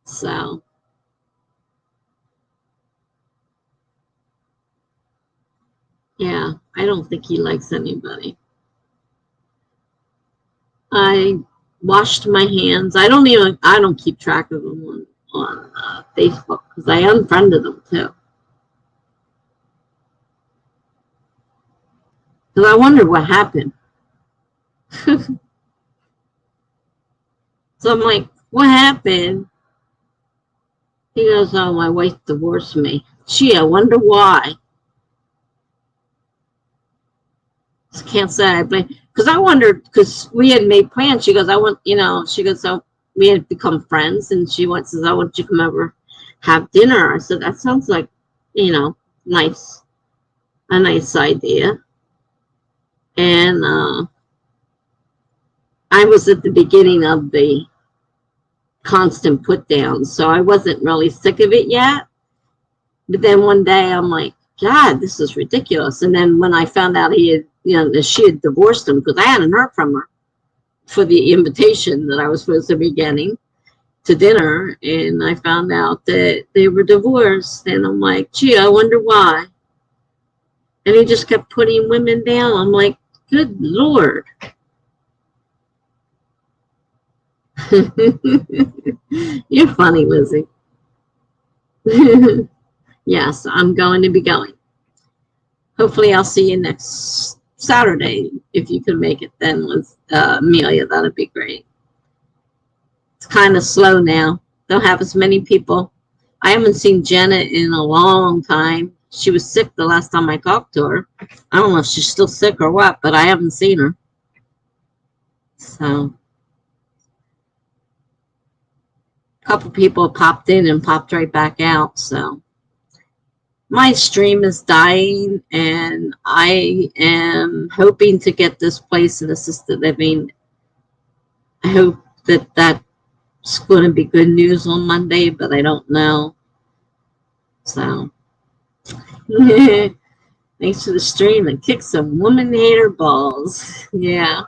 So, yeah, I don't think he likes anybody. I washed my hands. I don't keep track of them on Facebook because I unfriended them too. Because I wondered what happened. So I'm like, what happened? He goes, oh, my wife divorced me. Gee, I wonder why. Just can't say I blame. Because I wondered, because we had made plans. She goes, she goes, so we had become friends. And she says, I want you to come over, have dinner. I said, that sounds like, a nice idea. And I was at the beginning of the constant put down, so I wasn't really sick of it yet. But then one day I'm like, God, this is ridiculous. And then when I found out she had divorced him, because I hadn't heard from her for the invitation that I was supposed to be getting. to dinner, and I found out that they were divorced, and I'm like, gee, I wonder why. And he just kept putting women down. I'm like, good Lord. You're funny, Lizzie. Yes, I'm going to be going. Hopefully I'll see you next Saturday. If you can make it then with Amelia, that'd be great. It's kind of slow now. Don't have as many people. I haven't seen Jenna in a long time. She was sick the last time I talked to her. I don't know if she's still sick or what, but I haven't seen her. So a couple people popped in and popped right back out. So my stream is dying, and I am hoping to get this place in assisted living. I hope that that's going to be good news on Monday, but I don't know. So thanks for the stream and kick some woman hater balls. Yeah.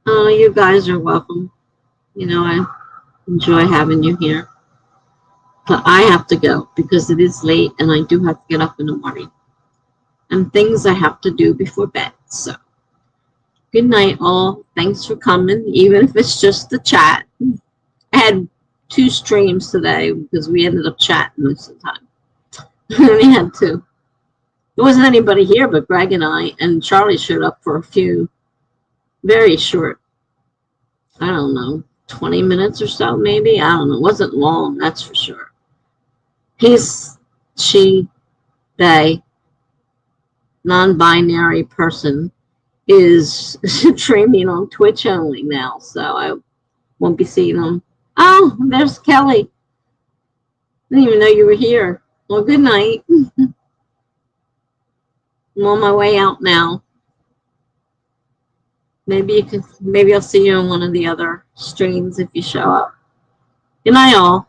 Oh, you guys are welcome. You know, I enjoy having you here. But I have to go because it is late and I do have to get up in the morning. And things I have to do before bed. So good night, all. Thanks for coming, even if it's just the chat. I had 2 streams today because we ended up chatting most of the time. I only had 2. There wasn't anybody here but Greg and I, and Charlie showed up for a few very short, I don't know, 20 minutes or so, maybe. I don't know. It wasn't long, that's for sure. He's, she, they, non-binary person is streaming on Twitch only now, so I won't be seeing them. Oh, there's Kelly. I didn't even know you were here. Well, good night. I'm on my way out now. Maybe I'll see you on one of the other streams if you show up. Good night, all.